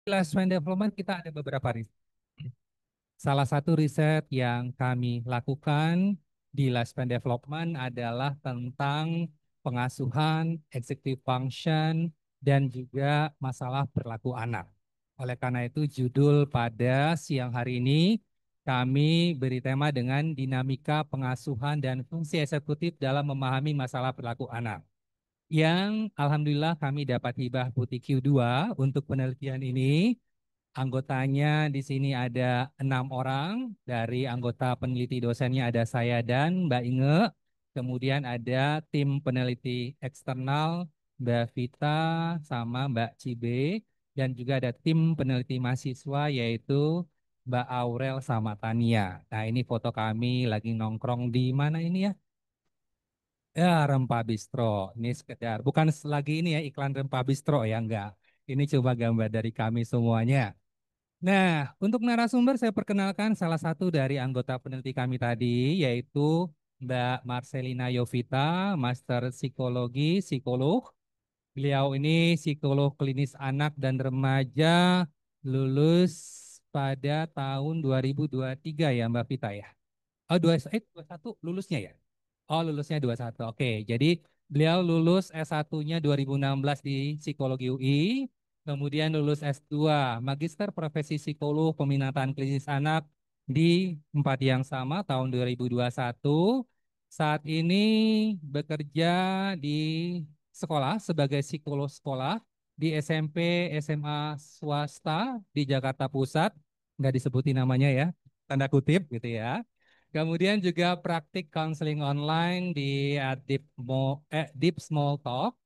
Lifespan Development kita ada beberapa riset. Salah satu riset yang kami lakukan di Lifespan Development adalah tentang pengasuhan, executive function, dan juga masalah perilaku anak. Oleh karena itu judul pada siang hari ini kami beri tema dengan dinamika pengasuhan dan fungsi eksekutif dalam memahami masalah perilaku anak. Yang alhamdulillah kami dapat hibah Putih Q2 untuk penelitian ini. Anggotanya di sini ada 6 orang. Dari anggota peneliti dosennya ada saya dan Mbak Inge. Kemudian ada tim peneliti eksternal Mbak Vita sama Mbak Cibe. Dan juga ada tim peneliti mahasiswa yaitu Mbak Aurel sama Tania. Nah ini foto kami lagi nongkrong di mana ini ya? Ya, Rempah Bistro. Ini sekedar, bukan lagi ini ya iklan Rempah Bistro ya, enggak. Ini coba gambar dari kami semuanya. Nah, untuk narasumber saya perkenalkan salah satu dari anggota peneliti kami tadi, yaitu Mbak Marcelina Yovita, Master Psikologi, Psikolog. Beliau ini psikolog klinis anak dan remaja, lulus pada tahun 2023 ya Mbak Vita ya? Oh, 21 lulusnya ya? Oh, lulusnya 21. Oke, jadi beliau lulus S1-nya 2016 di Psikologi UI, kemudian lulus S2 Magister Profesi Psikolog Peminatan Klinis Anak di tempat yang sama tahun 2021. Saat ini bekerja di sekolah sebagai psikolog sekolah di SMP SMA swasta di Jakarta Pusat. Nggak disebutin namanya ya, tanda kutip gitu ya. Kemudian juga praktik counseling online di Deep Small Talk.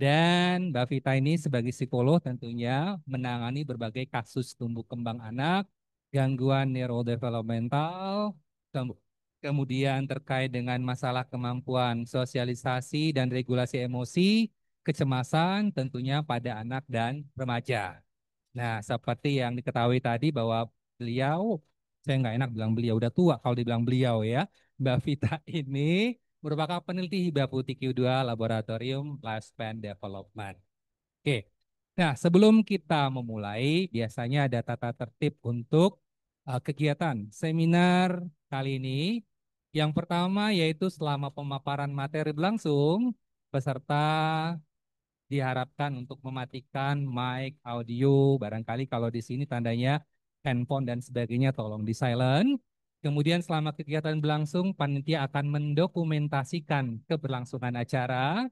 Dan Mbak Vita ini sebagai psikolog tentunya menangani berbagai kasus tumbuh kembang anak, gangguan neurodevelopmental, kem- kemudian terkait dengan masalah kemampuan sosialisasi dan regulasi emosi, kecemasan tentunya pada anak dan remaja. Nah, seperti yang diketahui tadi bahwa beliau, saya nggak enak bilang beliau udah tua kalau dibilang beliau ya. Mbak Vita ini merupakan peneliti hibah putih Q2 Laboratorium Lifespan Development. Oke, nah sebelum kita memulai, biasanya ada tata tertib untuk kegiatan seminar kali ini. Yang pertama yaitu selama pemaparan materi berlangsung, peserta diharapkan untuk mematikan mic, audio, barangkali kalau di sini tandanya handphone dan sebagainya tolong di silent. Kemudian selama kegiatan berlangsung, panitia akan mendokumentasikan keberlangsungan acara.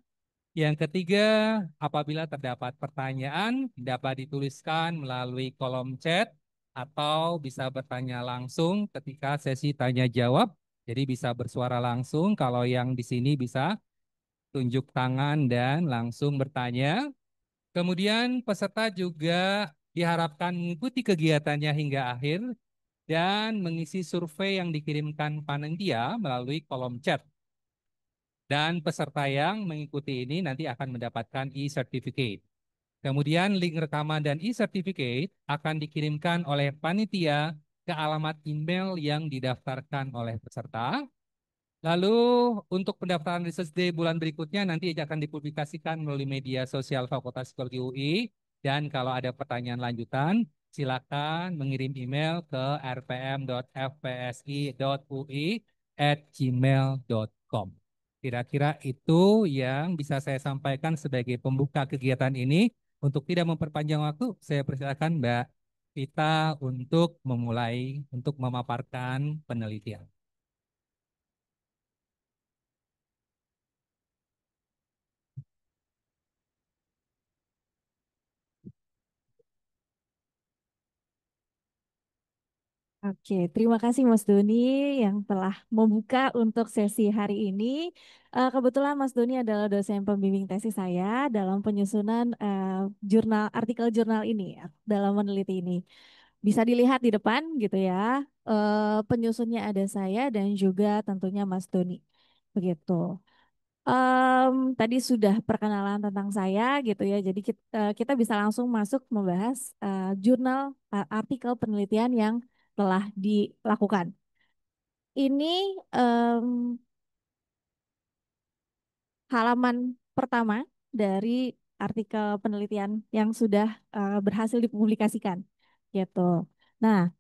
Yang ketiga, apabila terdapat pertanyaan, dapat dituliskan melalui kolom chat atau bisa bertanya langsung ketika sesi tanya jawab. Jadi bisa bersuara langsung, kalau yang di sini bisa tunjuk tangan dan langsung bertanya. Kemudian peserta juga diharapkan mengikuti kegiatannya hingga akhir dan mengisi survei yang dikirimkan panitia melalui kolom chat. Dan peserta yang mengikuti ini nanti akan mendapatkan e-certificate. Kemudian link rekaman dan e-certificate akan dikirimkan oleh panitia ke alamat email yang didaftarkan oleh peserta. Lalu untuk pendaftaran research day bulan berikutnya nanti akan dipublikasikan melalui media sosial Fakultas Psikologi UI. Dan kalau ada pertanyaan lanjutan, silakan mengirim email ke rpm.fpsi.ui@gmail.com. Kira-kira itu yang bisa saya sampaikan sebagai pembuka kegiatan ini. Untuk tidak memperpanjang waktu, saya persilakan Mbak Vita untuk memulai, untuk memaparkan penelitian. Oke, terima kasih Mas Doni yang telah membuka untuk sesi hari ini. Kebetulan Mas Doni adalah dosen pembimbing tesis saya dalam penyusunan jurnal artikel jurnal ini ya, dalam meneliti ini. Bisa dilihat di depan gitu ya. Penyusunnya ada saya dan juga tentunya Mas Doni. Begitu. Tadi sudah perkenalan tentang saya gitu ya. Jadi kita bisa langsung masuk membahas jurnal artikel penelitian yang telah dilakukan. Ini halaman pertama dari artikel penelitian yang sudah berhasil dipublikasikan gitu. Nah,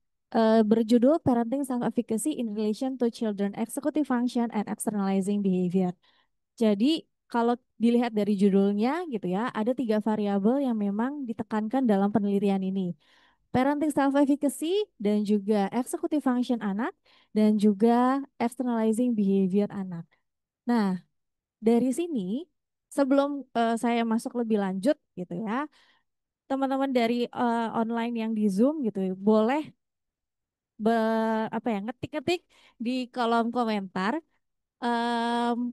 berjudul Parenting Self-Efficacy in Relation to Children Executive Function and Externalizing Behavior. Jadi kalau dilihat dari judulnya gitu ya, ada tiga variabel yang memang ditekankan dalam penelitian ini. Parenting self-efficacy dan juga executive function anak dan juga externalizing behavior anak. Nah, dari sini sebelum saya masuk lebih lanjut gitu ya, teman-teman dari online yang di Zoom gitu ya, boleh apa ya ngetik-ngetik di kolom komentar em,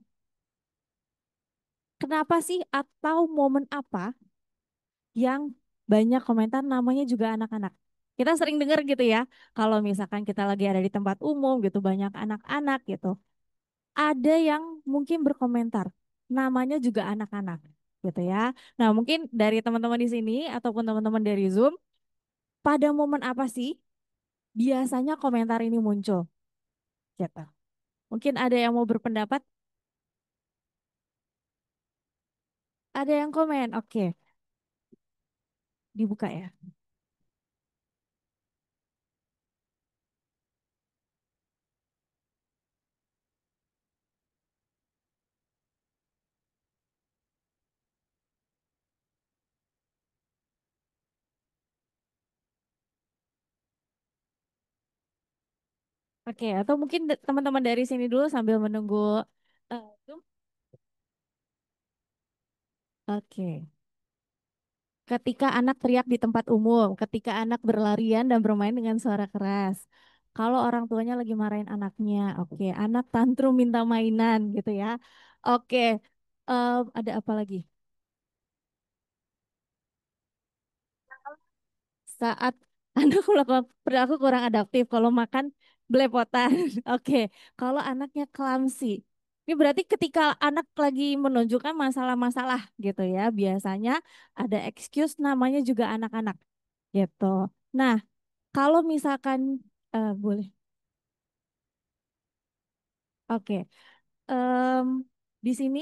kenapa sih atau momen apa yang banyak komentar namanya juga anak-anak. Kita sering dengar gitu ya, kalau misalkan kita lagi ada di tempat umum gitu banyak anak-anak gitu. Ada yang mungkin berkomentar namanya juga anak-anak gitu ya. Nah, mungkin dari teman-teman di sini ataupun teman-teman dari Zoom, pada momen apa sih biasanya komentar ini muncul gitu. Mungkin ada yang mau berpendapat, ada yang komen. Oke, dibuka ya. Oke, atau mungkin teman-teman dari sini dulu sambil menunggu Zoom. Oke. Ketika anak teriak di tempat umum, ketika anak berlarian dan bermain dengan suara keras. Kalau orang tuanya lagi marahin anaknya, oke, anak tantrum minta mainan gitu ya. Oke, ada apa lagi? Saat anak melakukan perilaku kurang adaptif, kalau makan belepotan. Oke, kalau anaknya clumsy. Ini berarti ketika anak lagi menunjukkan masalah-masalah gitu ya, biasanya ada excuse namanya juga anak-anak gitu. Nah, kalau misalkan boleh, oke. Em, di sini,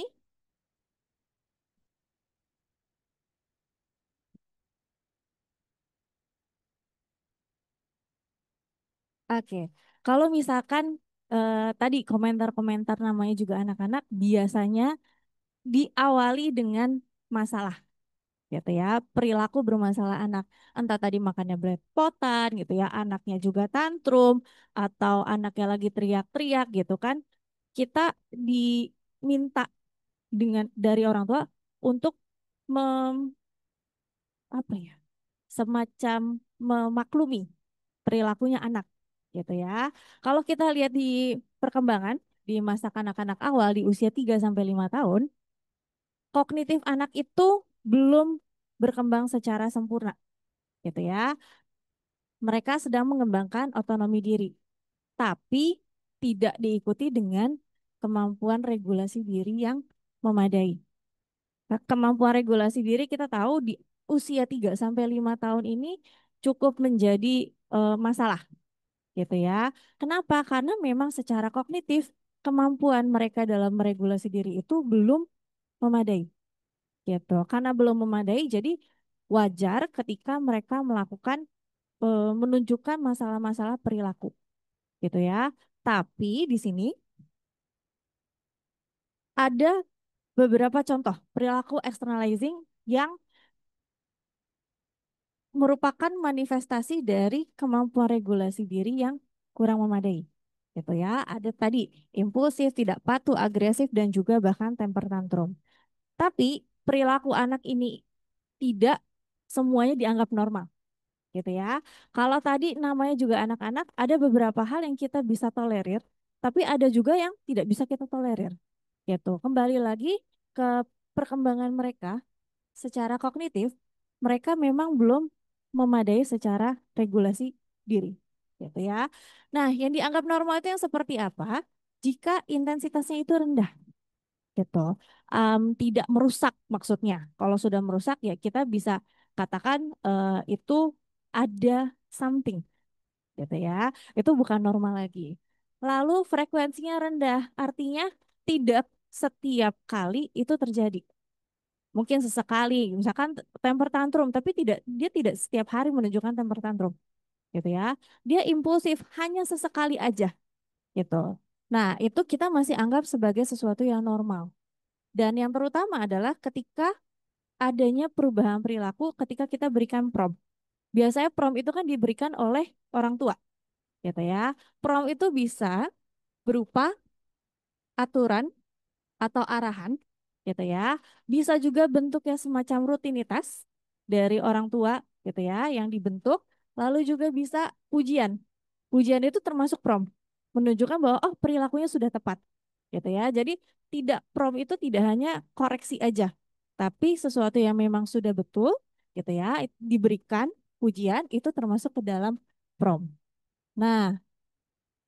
oke. Kalau misalkan tadi komentar-komentar namanya juga anak-anak, biasanya diawali dengan masalah, gitu ya. Perilaku bermasalah anak, entah tadi makannya belepotan, gitu ya. Anaknya juga tantrum, atau anaknya lagi teriak-teriak, gitu kan. Kita diminta dengan dari orang tua untuk apa ya, semacam memaklumi perilakunya anak gitu ya. Kalau kita lihat di perkembangan di masa kanak-kanak awal di usia 3 sampai 5 tahun, kognitif anak itu belum berkembang secara sempurna gitu ya. Mereka sedang mengembangkan otonomi diri, tapi tidak diikuti dengan kemampuan regulasi diri yang memadai. Nah, kemampuan regulasi diri kita tahu di usia 3 sampai 5 tahun ini cukup menjadi masalah gitu ya. Kenapa? Karena memang secara kognitif kemampuan mereka dalam meregulasi diri itu belum memadai gitu. Karena belum memadai jadi wajar ketika mereka melakukan menunjukkan masalah-masalah perilaku gitu ya. Tapi di sini ada beberapa contoh perilaku externalizing yang merupakan manifestasi dari kemampuan regulasi diri yang kurang memadai. Gitu ya. Ada tadi impulsif, tidak patuh, agresif dan juga bahkan temper tantrum. Tapi perilaku anak ini tidak semuanya dianggap normal, gitu ya. Kalau tadi namanya juga anak-anak, ada beberapa hal yang kita bisa tolerir, tapi ada juga yang tidak bisa kita tolerir. Gitu. Kembali lagi ke perkembangan mereka secara kognitif, mereka memang belum memadai secara regulasi diri, gitu ya. Nah, yang dianggap normal itu yang seperti apa? Jika intensitasnya itu rendah, gitu. Tidak merusak maksudnya. Kalau sudah merusak ya kita bisa katakan itu ada something, gitu ya. Itu bukan normal lagi. Lalu frekuensinya rendah, artinya tidak setiap kali itu terjadi. mungkin sesekali, misalkan temper tantrum, tapi dia tidak setiap hari menunjukkan temper tantrum, gitu ya. Dia impulsif hanya sesekali aja, gitu. Nah, itu kita masih anggap sebagai sesuatu yang normal. Dan yang terutama adalah ketika adanya perubahan perilaku ketika kita berikan prompt. Biasanya prompt itu kan diberikan oleh orang tua, gitu ya. Prompt itu bisa berupa aturan atau arahan, gitu ya. Bisa juga bentuknya semacam rutinitas dari orang tua, gitu ya, yang dibentuk. Lalu juga bisa pujian. Pujian itu termasuk prompt, menunjukkan bahwa oh perilakunya sudah tepat, gitu ya. Jadi tidak prompt itu tidak hanya koreksi aja, tapi sesuatu yang memang sudah betul, gitu ya, diberikan pujian itu termasuk ke dalam prompt. Nah,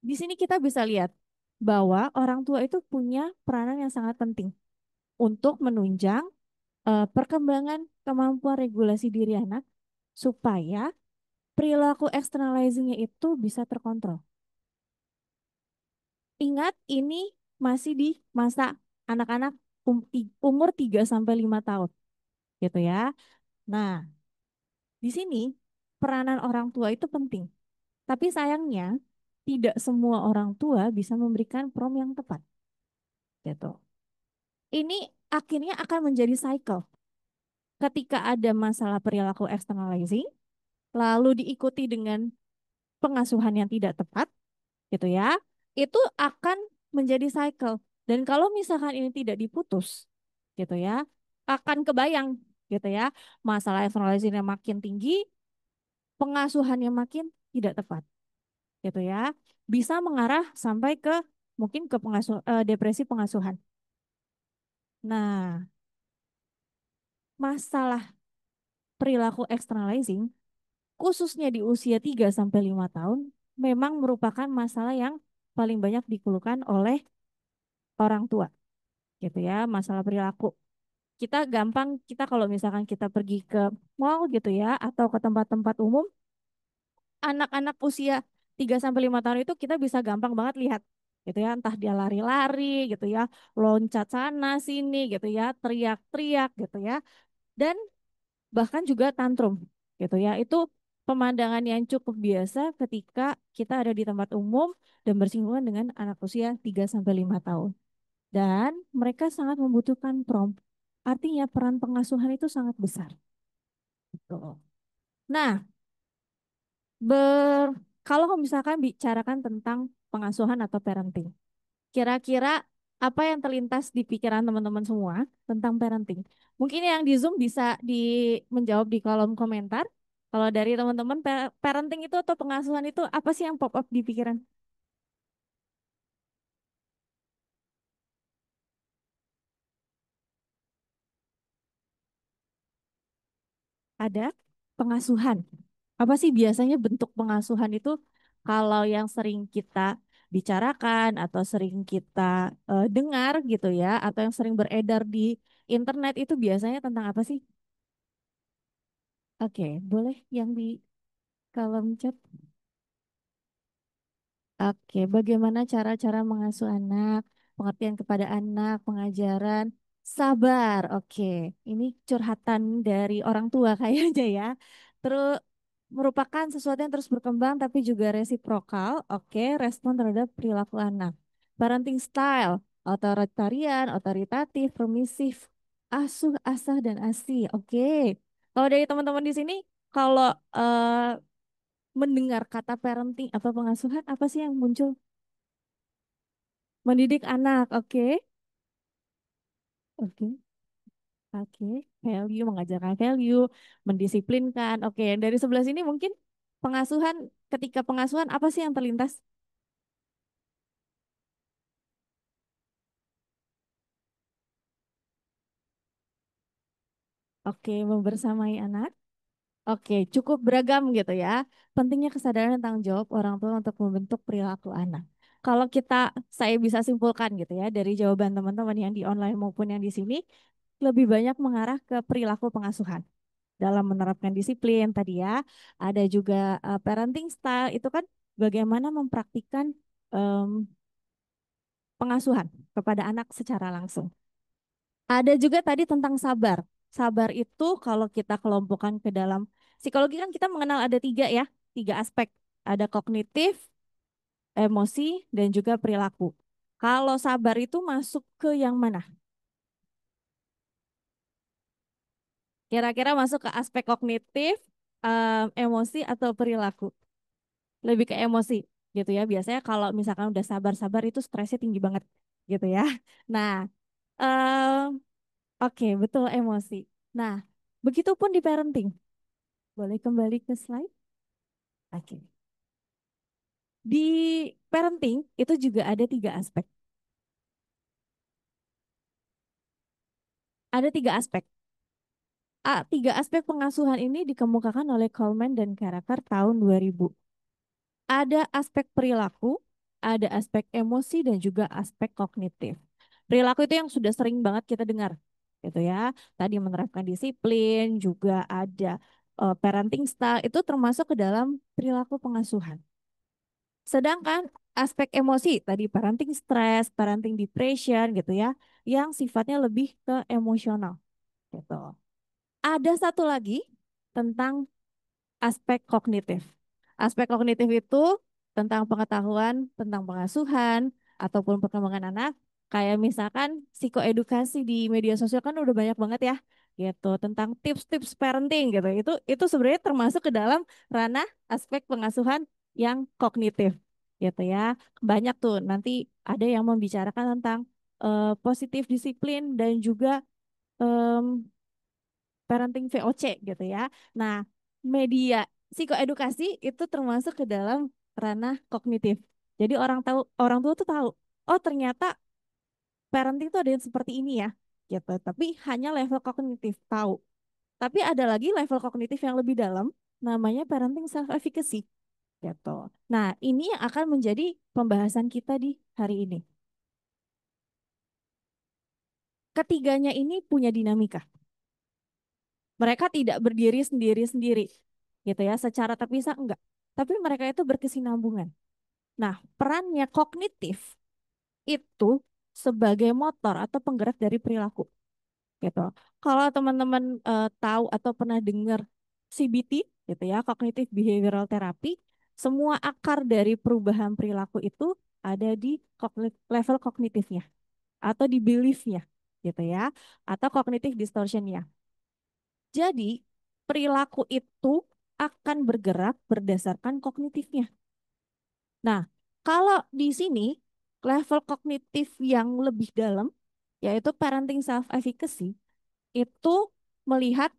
di sini kita bisa lihat bahwa orang tua itu punya peranan yang sangat penting untuk menunjang perkembangan kemampuan regulasi diri anak supaya perilaku externalizingnya itu bisa terkontrol. Ingat ini masih di masa anak-anak umur 3 sampai 5 tahun gitu ya. Nah, di sini peranan orang tua itu penting. Tapi sayangnya tidak semua orang tua bisa memberikan prom yang tepat gitu. Ini akhirnya akan menjadi cycle. Ketika ada masalah perilaku externalizing, lalu diikuti dengan pengasuhan yang tidak tepat, gitu ya, itu akan menjadi cycle. Dan kalau misalkan ini tidak diputus, gitu ya, akan kebayang, gitu ya, masalah externalizing yang makin tinggi, pengasuhannya makin tidak tepat, gitu ya, bisa mengarah sampai ke mungkin ke depresi pengasuhan. Nah, masalah perilaku externalizing khususnya di usia 3 sampai 5 tahun memang merupakan masalah yang paling banyak dikeluhkan oleh orang tua gitu ya, masalah perilaku. Kita kalau misalkan kita pergi ke mall gitu ya atau ke tempat-tempat umum, anak-anak usia 3 sampai 5 tahun itu kita bisa gampang banget lihat gitu ya, entah dia lari-lari gitu ya, loncat sana sini gitu ya, teriak-teriak gitu ya. Dan bahkan juga tantrum gitu ya. Itu pemandangan yang cukup biasa ketika kita ada di tempat umum dan bersinggungan dengan anak usia 3 sampai 5 tahun. Dan mereka sangat membutuhkan prompt. Artinya peran pengasuhan itu sangat besar. Gitu. Nah, ber kalau misalkan bicarakan tentang pengasuhan atau parenting, kira-kira apa yang terlintas di pikiran teman-teman semua tentang parenting? Mungkin yang di Zoom bisa menjawab di kolom komentar. Kalau dari teman-teman, parenting itu atau pengasuhan itu apa sih yang pop up di pikiran? Ada pengasuhan. Apa sih biasanya bentuk pengasuhan itu kalau yang sering kita bicarakan atau sering kita dengar gitu ya, atau yang sering beredar di internet itu biasanya tentang apa sih? Oke, boleh yang di kolom chat. Oke, bagaimana cara-cara mengasuh anak, pengertian kepada anak, pengajaran, sabar. Oke, ini curhatan dari orang tua kayaknya ya. Terus merupakan sesuatu yang terus berkembang tapi juga resiprokal. Oke, respon terhadap perilaku anak. Parenting style, otoritarian, otoritatif, permisif, asuh, asah, dan asi. Oke, kalau dari teman-teman di sini, kalau mendengar kata parenting atau pengasuhan, apa sih yang muncul? Mendidik anak, oke. Oke, oke. Value, mengajarkan value, mendisiplinkan. Oke, dari sebelah sini mungkin pengasuhan, ketika pengasuhan apa sih yang terlintas? Oke, membersamai anak. Oke, cukup beragam gitu ya. Pentingnya kesadaran dan tanggung jawab orang tua untuk membentuk perilaku anak. Kalau saya bisa simpulkan gitu ya, dari jawaban teman-teman yang di online maupun yang di sini, lebih banyak mengarah ke perilaku pengasuhan dalam menerapkan disiplin tadi ya. Ada juga parenting style itu kan bagaimana mempraktikkan em, pengasuhan kepada anak secara langsung. Ada juga tadi tentang sabar. Sabar itu kalau kita kelompokkan ke dalam psikologi kan kita mengenal ada tiga ya, tiga aspek. Ada kognitif, emosi, dan juga perilaku. Kalau sabar itu masuk ke yang mana? Kira-kira masuk ke aspek kognitif, emosi, atau perilaku? Lebih ke emosi gitu ya. Biasanya kalau misalkan udah sabar-sabar itu stresnya tinggi banget gitu ya. Nah, em, oke, betul emosi. Nah, begitupun di parenting. Boleh kembali ke slide? Oke. Di parenting itu juga ada tiga aspek. Ada tiga aspek. Tiga aspek pengasuhan ini dikemukakan oleh Coleman dan Carruthers tahun 2000. Ada aspek perilaku, ada aspek emosi, dan juga aspek kognitif. Perilaku itu yang sudah sering banget kita dengar, gitu ya. Tadi menerapkan disiplin, juga ada parenting style, itu termasuk ke dalam perilaku pengasuhan. Sedangkan aspek emosi, tadi parenting stress, parenting depression, gitu ya, yang sifatnya lebih ke emosional, gitu. Ada satu lagi tentang aspek kognitif. Aspek kognitif itu tentang pengetahuan, tentang pengasuhan, ataupun perkembangan anak. Kayak misalkan psikoedukasi di media sosial kan udah banyak banget ya, gitu. Tentang tips-tips parenting gitu. Itu sebenarnya termasuk ke dalam ranah aspek pengasuhan yang kognitif, gitu ya. Banyak tuh nanti ada yang membicarakan tentang positif disiplin dan juga em, parenting VOC gitu ya. Nah, media psikoedukasi itu termasuk ke dalam ranah kognitif. Jadi orang tua tuh tahu, oh ternyata parenting itu ada yang seperti ini ya, gitu. Tapi hanya level kognitif tahu. Tapi ada lagi level kognitif yang lebih dalam, namanya parenting self efficacy, gitu. Nah, ini yang akan menjadi pembahasan kita di hari ini. Ketiganya ini punya dinamika. Mereka tidak berdiri sendiri-sendiri, gitu ya, secara terpisah enggak. Tapi mereka itu berkesinambungan. Nah, perannya kognitif itu sebagai motor atau penggerak dari perilaku, gitu. Kalau teman-teman tahu atau pernah dengar CBT, gitu ya, Cognitive Behavioral Therapy, semua akar dari perubahan perilaku itu ada di level kognitifnya atau di beliefnya, gitu ya, atau cognitive distortionnya. Jadi, perilaku itu akan bergerak berdasarkan kognitifnya. Nah, kalau di sini level kognitif yang lebih dalam, yaitu parenting self efficacy, itu melihat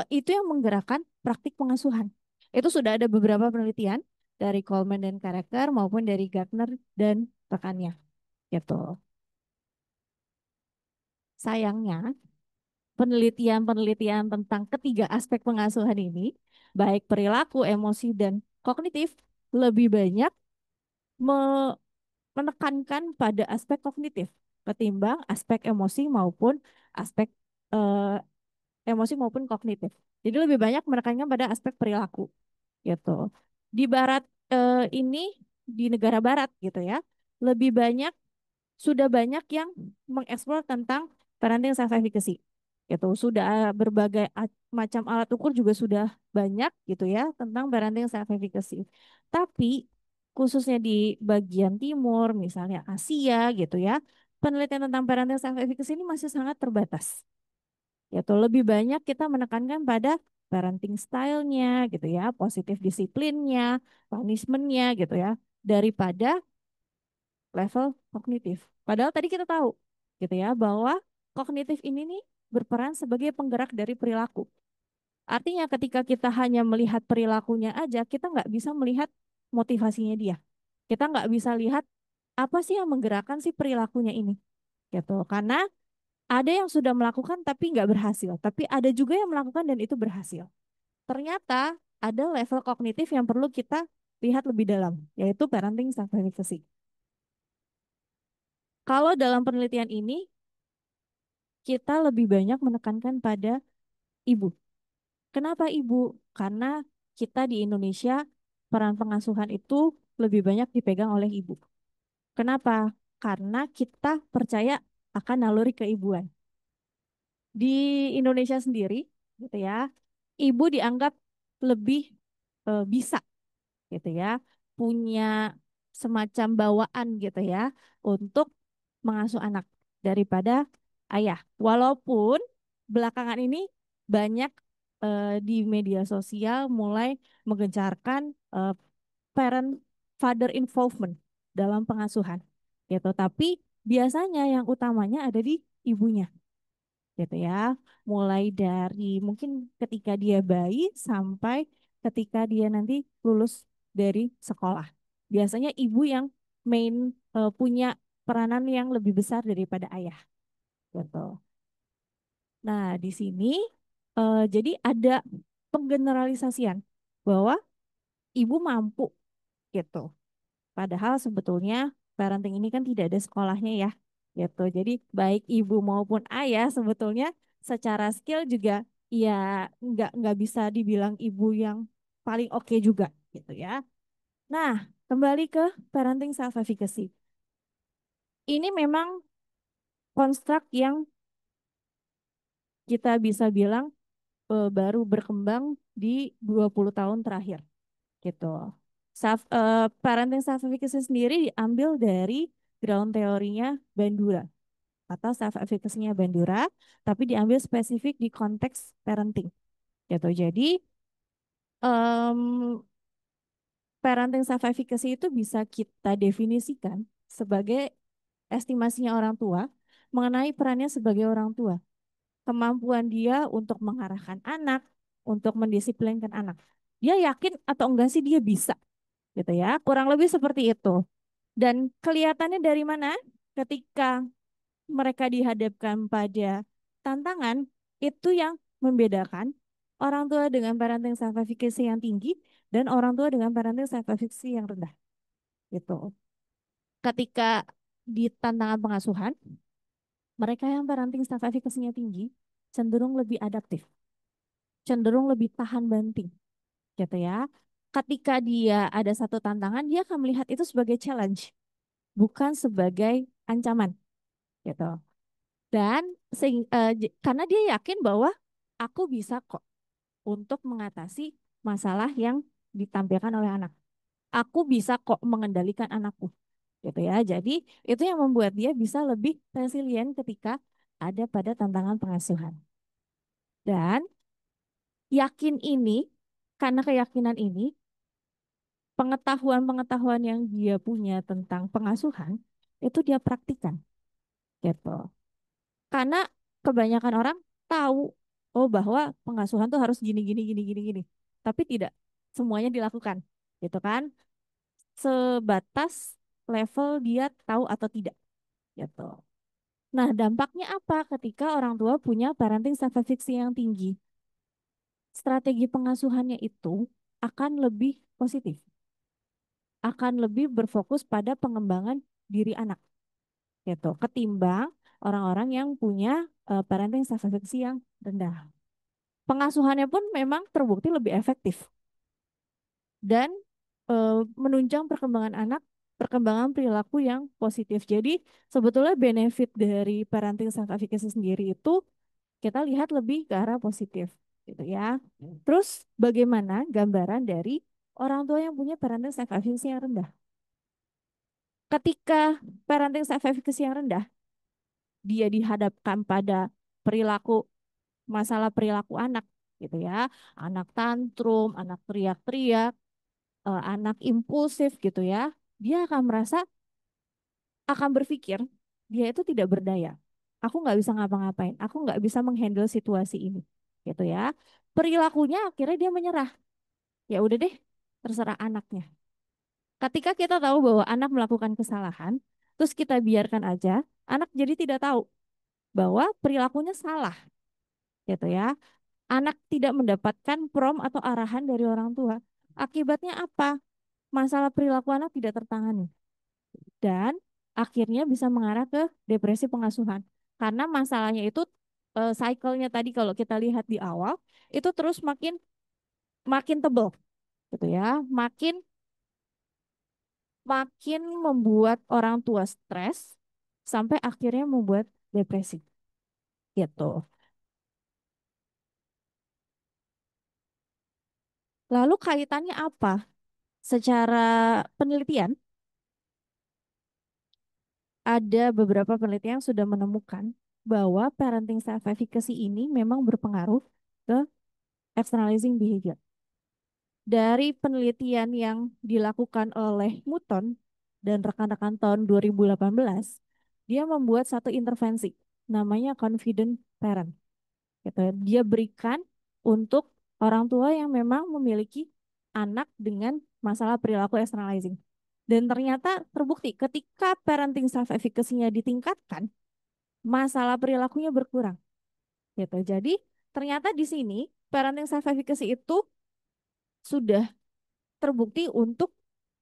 itu yang menggerakkan praktik pengasuhan. Itu sudah ada beberapa penelitian dari Coleman dan Carruthers maupun dari Gardner dan rekannya, gitu. Sayangnya, penelitian-penelitian tentang ketiga aspek pengasuhan ini, baik perilaku, emosi, dan kognitif, lebih banyak menekankan pada aspek kognitif ketimbang aspek emosi maupun aspek eh, emosi maupun kognitif. Jadi lebih banyak menekankan pada aspek perilaku gitu. Di barat ini di negara barat gitu ya, lebih banyak sudah banyak yang mengeksplor tentang parenting self efficacy. Gitu. Sudah berbagai macam alat ukur juga sudah banyak gitu ya tentang parenting self efficacy. Tapi khususnya di bagian timur, misalnya Asia gitu ya, penelitian tentang parenting self efficacy ini masih sangat terbatas. Yaitu lebih banyak kita menekankan pada parenting style-nya gitu ya, positif disiplinnya, punishment-nya gitu ya, daripada level kognitif. Padahal tadi kita tahu gitu ya bahwa kognitif ini nih berperan sebagai penggerak dari perilaku. Artinya ketika kita hanya melihat perilakunya aja, kita nggak bisa melihat motivasinya dia. Kita nggak bisa lihat apa sih yang menggerakkan si perilakunya ini. Gitu. Karena ada yang sudah melakukan tapi nggak berhasil. Tapi ada juga yang melakukan dan itu berhasil. Ternyata ada level kognitif yang perlu kita lihat lebih dalam, yaitu parenting self-efficacy. Kalau dalam penelitian ini, kita lebih banyak menekankan pada ibu. Kenapa ibu? Karena kita di Indonesia peran pengasuhan itu lebih banyak dipegang oleh ibu. Kenapa? Karena kita percaya akan naluri keibuan. di Indonesia sendiri, gitu ya, ibu dianggap lebih bisa, gitu ya, punya semacam bawaan gitu ya untuk mengasuh anak daripada ayah. Walaupun belakangan ini banyak di media sosial mulai menggencarkan parent father involvement dalam pengasuhan gitu. Tapi biasanya yang utamanya ada di ibunya gitu ya. Mulai dari mungkin ketika dia bayi sampai ketika dia nanti lulus dari sekolah. Biasanya ibu yang main punya peranan yang lebih besar daripada ayah gitu. Nah, di sini jadi ada penggeneralisasian bahwa ibu mampu gitu. Padahal sebetulnya parenting ini kan tidak ada sekolahnya ya, gitu. Jadi baik ibu maupun ayah sebetulnya secara skill juga ya nggak bisa dibilang ibu yang paling oke juga, gitu ya. Nah, kembali ke parenting self efficacy. Ini memang konstruk yang kita bisa bilang baru berkembang di 20 tahun terakhir, gitu. Parenting self efficacy sendiri diambil dari ground teorinya Bandura atau self efficacy-nya Bandura, tapi diambil spesifik di konteks parenting gitu. Jadi em, parenting self efficacy itu bisa kita definisikan sebagai estimasinya orang tua mengenai perannya sebagai orang tua, kemampuan dia untuk mengarahkan anak, untuk mendisiplinkan anak. Dia yakin atau enggak sih dia bisa gitu ya. Kurang lebih seperti itu. Dan kelihatannya dari mana? Ketika mereka dihadapkan pada tantangan, itu yang membedakan orang tua dengan parenting self efficacy yang tinggi dan orang tua dengan parenting self efficacy yang rendah. Gitu. Ketika di tantangan pengasuhan, mereka yang parenting self efficacy-nya tinggi cenderung lebih adaptif, cenderung lebih tahan banting, gitu ya. Ketika dia ada satu tantangan, dia akan melihat itu sebagai challenge, bukan sebagai ancaman, gitu. Dan karena dia yakin bahwa aku bisa kok untuk mengatasi masalah yang ditampilkan oleh anak. Aku bisa kok mengendalikan anakku. Gitu ya. Jadi itu yang membuat dia bisa lebih resilient ketika ada pada tantangan pengasuhan. Dan yakin ini, karena keyakinan ini, pengetahuan-pengetahuan yang dia punya tentang pengasuhan, itu dia praktikkan. Gitu. Karena kebanyakan orang tahu oh bahwa pengasuhan tuh harus gini gini gini gini gini. Tapi tidak semuanya dilakukan. Gitu kan? Sebatas level dia tahu atau tidak gitu. Nah, dampaknya apa ketika orang tua punya parenting self-efficacy yang tinggi? Strategi pengasuhannya itu akan lebih positif, akan lebih berfokus pada pengembangan diri anak gitu, ketimbang orang-orang yang punya parenting self-efficacy yang rendah. Pengasuhannya pun memang terbukti lebih efektif dan menunjang perkembangan anak, perkembangan perilaku yang positif. Jadi sebetulnya benefit dari parenting self efficacy sendiri itu kita lihat lebih ke arah positif, gitu ya. Terus bagaimana gambaran dari orang tua yang punya parenting self efficacy yang rendah? Ketika parenting self efficacy yang rendah, dia dihadapkan pada perilaku masalah perilaku anak, gitu ya. Anak tantrum, anak teriak-teriak, anak impulsif gitu ya, dia akan merasa, akan berpikir dia itu tidak berdaya. Aku nggak bisa ngapa-ngapain, aku nggak bisa menghandle situasi ini, gitu ya. Perilakunya akhirnya dia menyerah. Ya udah deh, terserah anaknya. Ketika kita tahu bahwa anak melakukan kesalahan, terus kita biarkan aja, anak jadi tidak tahu bahwa perilakunya salah, gitu ya. Anak tidak mendapatkan prom atau arahan dari orang tua. Akibatnya apa? Masalah perilaku anak tidak tertangani dan akhirnya bisa mengarah ke depresi pengasuhan. Karena masalahnya itu cycle-nya tadi kalau kita lihat di awal itu terus makin makin tebal gitu ya, makin makin membuat orang tua stres sampai akhirnya membuat depresi gitu. Lalu kaitannya apa? Secara penelitian, ada beberapa penelitian yang sudah menemukan bahwa parenting self-efficacy ini memang berpengaruh ke externalizing behavior. Dari penelitian yang dilakukan oleh Mouton dan rekan-rekan tahun 2018, dia membuat satu intervensi, namanya confident parent. Gitu. Dia berikan untuk orang tua yang memang memiliki anak dengan masalah perilaku externalizing. Dan ternyata terbukti ketika parenting self-efficacy-nya ditingkatkan, masalah perilakunya berkurang. Gitu. Jadi ternyata di sini parenting self-efficacy itu sudah terbukti untuk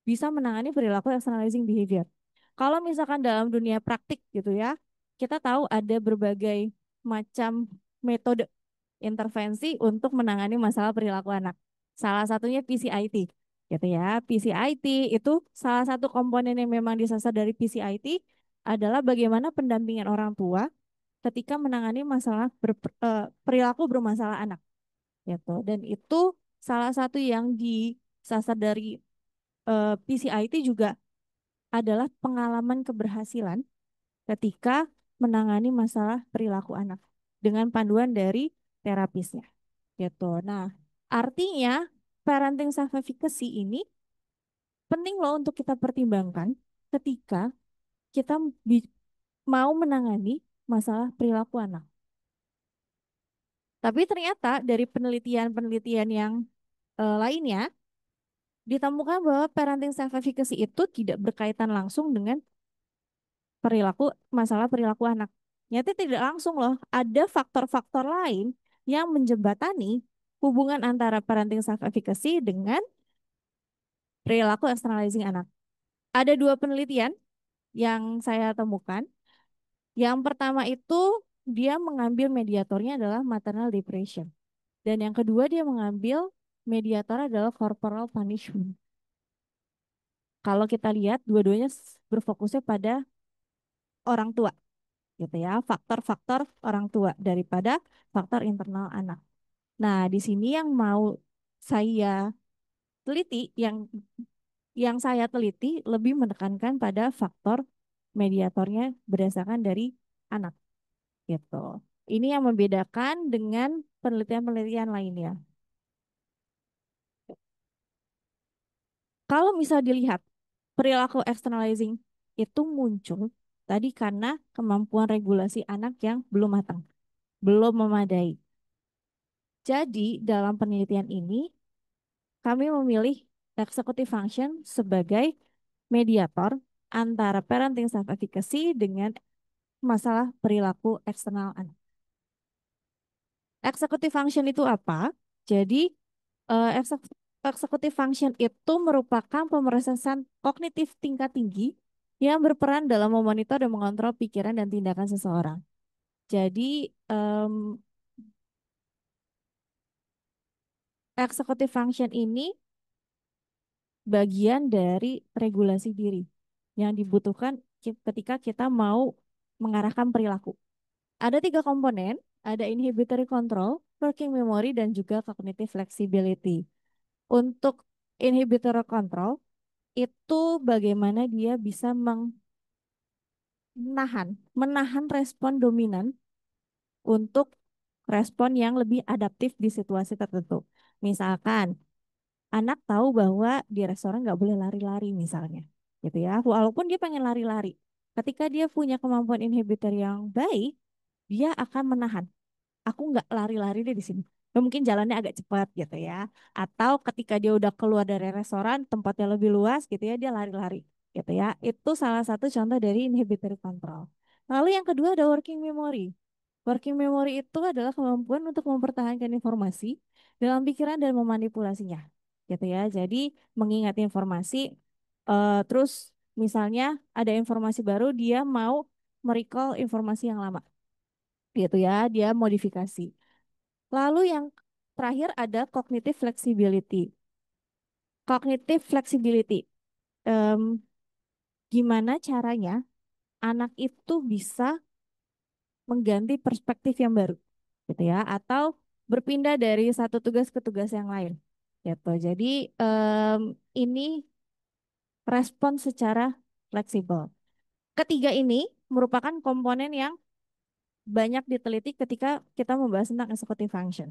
bisa menangani perilaku externalizing behavior. Kalau misalkan dalam dunia praktik gitu ya, kita tahu ada berbagai macam metode intervensi untuk menangani masalah perilaku anak. Salah satunya PCIT gitu ya. PCIT itu salah satu komponen yang memang disasar dari PCIT adalah bagaimana pendampingan orang tua ketika menangani masalah perilaku bermasalah anak gitu. Dan itu salah satu yang disasar dari PCIT juga adalah pengalaman keberhasilan ketika menangani masalah perilaku anak dengan panduan dari terapisnya gitu. Nah, artinya parenting self efficacy ini penting loh untuk kita pertimbangkan ketika kita mau menangani masalah perilaku anak. Tapi ternyata dari penelitian-penelitian yang lainnya ditemukan bahwa parenting self efficacy itu tidak berkaitan langsung dengan perilaku masalah perilaku anak. Nyata tidak langsung loh, ada faktor-faktor lain yang menjembatani hubungan antara parenting self efficacy dengan perilaku externalizing anak. Ada dua penelitian yang saya temukan. Yang pertama itu dia mengambil mediatornya adalah maternal depression. Dan yang kedua dia mengambil mediator adalah corporal punishment. Kalau kita lihat dua-duanya berfokusnya pada orang tua gitu ya, faktor-faktor orang tua daripada faktor internal anak. Nah, di sini yang mau saya teliti, yang saya teliti lebih menekankan pada faktor mediatornya berdasarkan dari anak gitu. Ini yang membedakan dengan penelitian-penelitian lainnya. Kalau bisa dilihat perilaku externalizing itu muncul tadi karena kemampuan regulasi anak yang belum matang, belum memadai. Jadi dalam penelitian ini kami memilih executive function sebagai mediator antara parenting self efficacy dengan masalah perilaku eksternal anak. Executive function itu apa? Jadi executive function itu merupakan pemrosesan kognitif tingkat tinggi yang berperan dalam memonitor dan mengontrol pikiran dan tindakan seseorang. Jadi executive function ini bagian dari regulasi diri yang dibutuhkan ketika kita mau mengarahkan perilaku. Ada tiga komponen, ada inhibitory control, working memory, dan juga cognitive flexibility. Untuk inhibitory control, itu bagaimana dia bisa menahan respon dominan untuk respon yang lebih adaptif di situasi tertentu. Misalkan, anak tahu bahwa di restoran nggak boleh lari-lari misalnya, gitu ya. Walaupun dia pengen lari-lari, ketika dia punya kemampuan inhibitor yang baik, dia akan menahan. Aku nggak lari-lari deh di sini. Mungkin jalannya agak cepat gitu ya. Atau ketika dia udah keluar dari restoran, tempatnya lebih luas gitu ya, dia lari-lari gitu ya. Itu salah satu contoh dari inhibitory control. Lalu yang kedua ada working memory. Working memory itu adalah kemampuan untuk mempertahankan informasi dalam pikiran dan memanipulasinya gitu ya. Jadi mengingat informasi, terus misalnya ada informasi baru, dia mau merecall informasi yang lama gitu ya, dia modifikasi. Lalu yang terakhir ada cognitive flexibility. Cognitive flexibility, em, gimana caranya anak itu bisa mengganti perspektif yang baru, gitu ya, atau berpindah dari satu tugas ke tugas yang lain. gitu. Jadi ini respon secara fleksibel. Ketiga ini merupakan komponen yang banyak diteliti ketika kita membahas tentang executive function.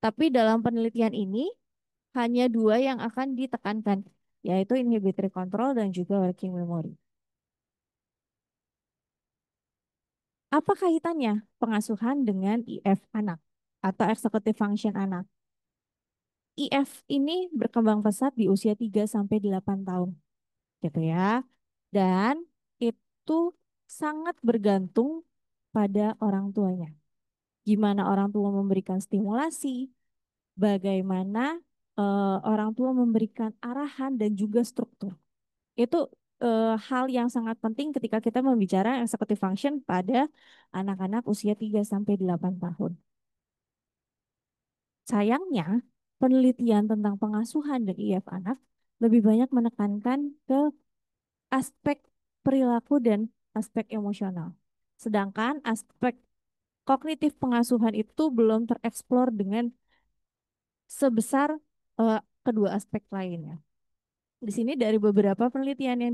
Tapi dalam penelitian ini hanya dua yang akan ditekankan, yaitu inhibitory control dan juga working memory. Apa kaitannya pengasuhan dengan IF anak atau executive function anak? IF ini berkembang pesat di usia 3 sampai 8 tahun, gitu ya. Dan itu sangat bergantung pada orang tuanya. Gimana orang tua memberikan stimulasi, bagaimana orang tua memberikan arahan dan juga struktur. Itu hal yang sangat penting ketika kita membicarakan executive function pada anak-anak usia 3 sampai 8 tahun. Sayangnya, penelitian tentang pengasuhan dan IF anak lebih banyak menekankan ke aspek perilaku dan aspek emosional. Sedangkan aspek kognitif pengasuhan itu belum tereksplor dengan sebesar kedua aspek lainnya. Di sini dari beberapa penelitian yang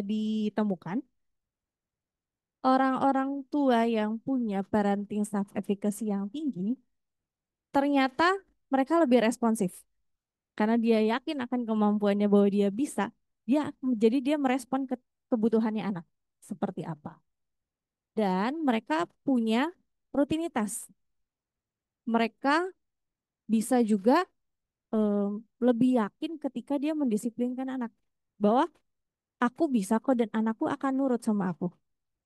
ditemukan, orang-orang tua yang punya parenting self efficacy yang tinggi, ternyata mereka lebih responsif karena dia yakin akan kemampuannya bahwa dia bisa, jadi dia merespon ke kebutuhannya anak seperti apa. Dan mereka punya rutinitas. Mereka bisa juga lebih yakin ketika dia mendisiplinkan anak bahwa aku bisa kok dan anakku akan nurut sama aku,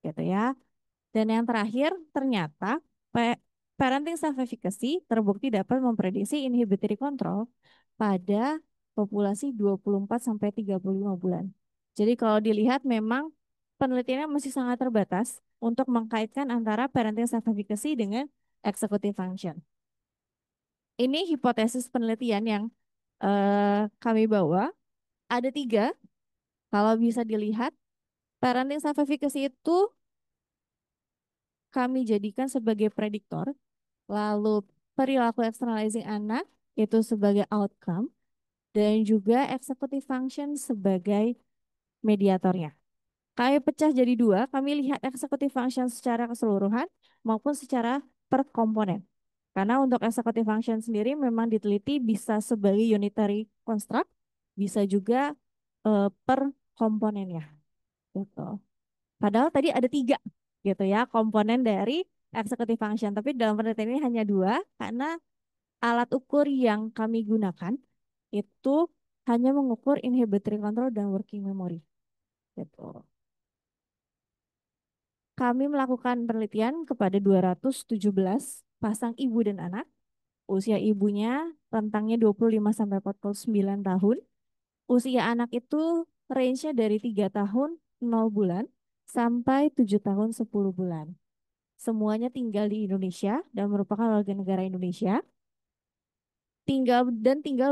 gitu ya. Dan yang terakhir, ternyata parenting self-efficacy terbukti dapat memprediksi inhibitory control pada populasi 24 sampai 35 bulan. Jadi kalau dilihat memang penelitiannya masih sangat terbatas untuk mengkaitkan antara parenting self-efficacy dengan executive function. Ini hipotesis penelitian yang kami bawa. Ada tiga. Kalau bisa dilihat, parenting self-efficacy itu kami jadikan sebagai prediktor, lalu perilaku externalizing anak itu sebagai outcome, dan juga executive function sebagai mediatornya. Kami pecah jadi dua, kami lihat executive function secara keseluruhan maupun secara per komponen. Karena untuk executive function sendiri memang diteliti bisa sebagai unitary construct, bisa juga per komponennya. Gitu. Padahal tadi ada tiga gitu ya komponen dari executive function, tapi dalam penelitian ini hanya dua karena alat ukur yang kami gunakan itu hanya mengukur inhibitory control dan working memory. Gitu. Kami melakukan penelitian kepada 217 pasang ibu dan anak. Usia ibunya rentangnya 25 sampai 49 tahun. Usia anak itu range-nya dari 3 tahun 0 bulan sampai 7 tahun 10 bulan. Semuanya tinggal di Indonesia dan merupakan warga negara Indonesia. Tinggal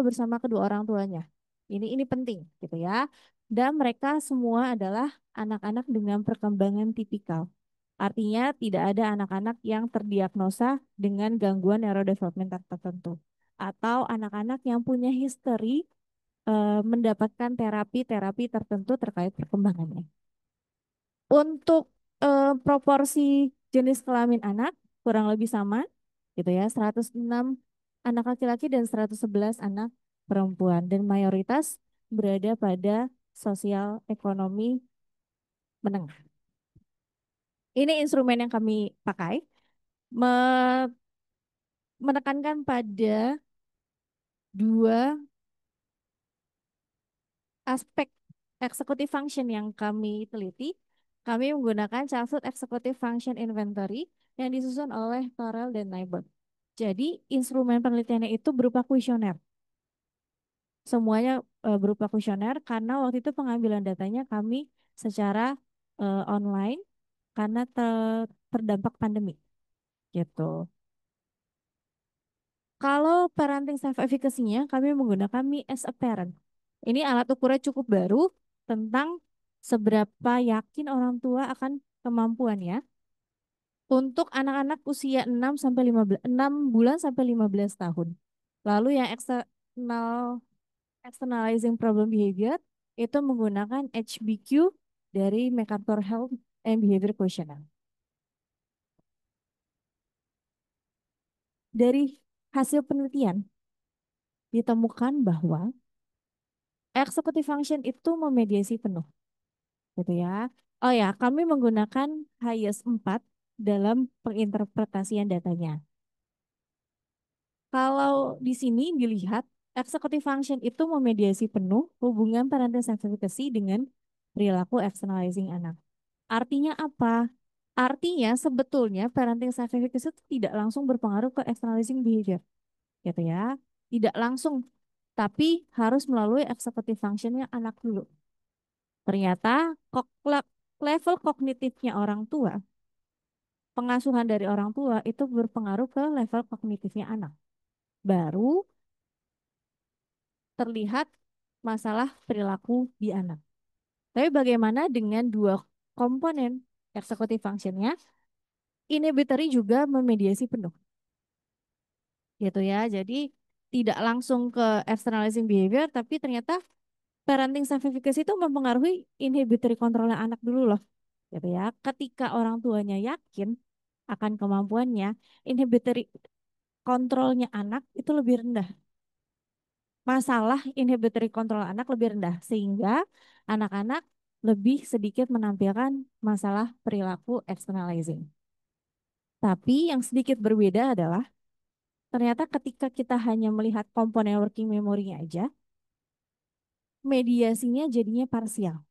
bersama kedua orang tuanya. Ini penting gitu ya. Dan mereka semua adalah anak-anak dengan perkembangan tipikal. Artinya tidak ada anak-anak yang terdiagnosa dengan gangguan neurodevelopmental tertentu atau anak-anak yang punya history mendapatkan terapi-terapi tertentu terkait perkembangannya. Untuk proporsi jenis kelamin anak kurang lebih sama gitu ya, 106 anak laki-laki dan 111 anak perempuan dan mayoritas berada pada sosial ekonomi menengah. Ini instrumen yang kami pakai menekankan pada dua aspek executive function yang kami teliti. Kami menggunakan Childhood Executive Function Inventory yang disusun oleh Torrell dan Nyberg. Jadi instrumen penelitiannya itu berupa kuesioner. Semuanya berupa kuesioner karena waktu itu pengambilan datanya kami secara online karena terdampak pandemi gitu. Kalau parenting self efficacy-nya kami menggunakan Me as a Parent. Ini alat ukurnya cukup baru tentang seberapa yakin orang tua akan kemampuannya untuk anak-anak usia 6 sampai 15 6 bulan sampai 15 tahun. Lalu yang externalizing problem behavior itu menggunakan HBQ dari MacArthur Health and Behavior Questionnaire. Dari hasil penelitian ditemukan bahwa executive function itu memediasi penuh, gitu ya. Oh ya, kami menggunakan highest 4 dalam penginterpretasian datanya. Kalau di sini dilihat, executive function itu memediasi penuh hubungan parental self-efficacy dengan perilaku externalizing anak. Artinya apa? Artinya sebetulnya parenting self-efficacy itu tidak langsung berpengaruh ke externalizing behavior, gitu ya. Tidak langsung, tapi harus melalui executive functionnya anak dulu. Ternyata level kognitifnya orang tua, pengasuhan dari orang tua itu berpengaruh ke level kognitifnya anak. Baru terlihat masalah perilaku di anak. Tapi bagaimana dengan dua komponen executive functionnya? Inhibitory juga memediasi penuh, gitu ya. Jadi tidak langsung ke externalizing behavior, tapi ternyata parenting self-efficacy itu mempengaruhi inhibitory kontrolnya anak dulu loh, gitu ya. Ketika orang tuanya yakin akan kemampuannya, inhibitory kontrolnya anak itu lebih rendah. Masalah inhibitory kontrol anak lebih rendah, sehingga anak-anak lebih sedikit menampilkan masalah perilaku externalizing. Tapi yang sedikit berbeda adalah ternyata ketika kita hanya melihat komponen working memory-nya aja, mediasinya jadinya parsial,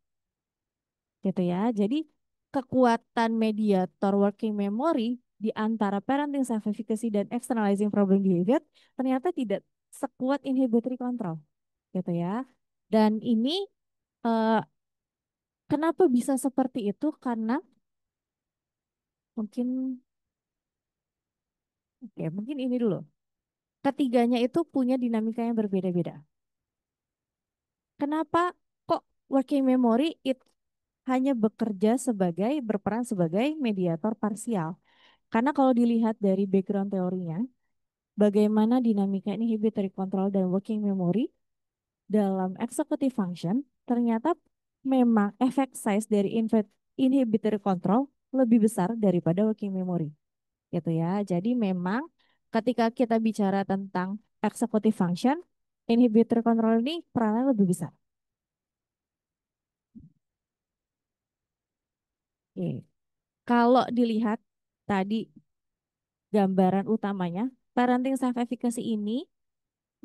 gitu ya. Jadi kekuatan mediator working memory di antara parenting self-efficacy dan externalizing problem behavior ternyata tidak sekuat inhibitory control, gitu ya. Dan ini eh, kenapa bisa seperti itu? Karena mungkin, oke, mungkin ini dulu. Ketiganya itu punya dinamika yang berbeda-beda. Kenapa kok working memory hanya berperan sebagai mediator parsial? Karena kalau dilihat dari background teorinya, bagaimana dinamika inhibitory control dan working memory dalam executive function, ternyata memang efek size dari inhibitory control lebih besar daripada working memory, gitu ya. Jadi memang ketika kita bicara tentang executive function, inhibitory control ini perannya lebih besar. Oke. Kalau dilihat tadi gambaran utamanya, parenting self-efficacy ini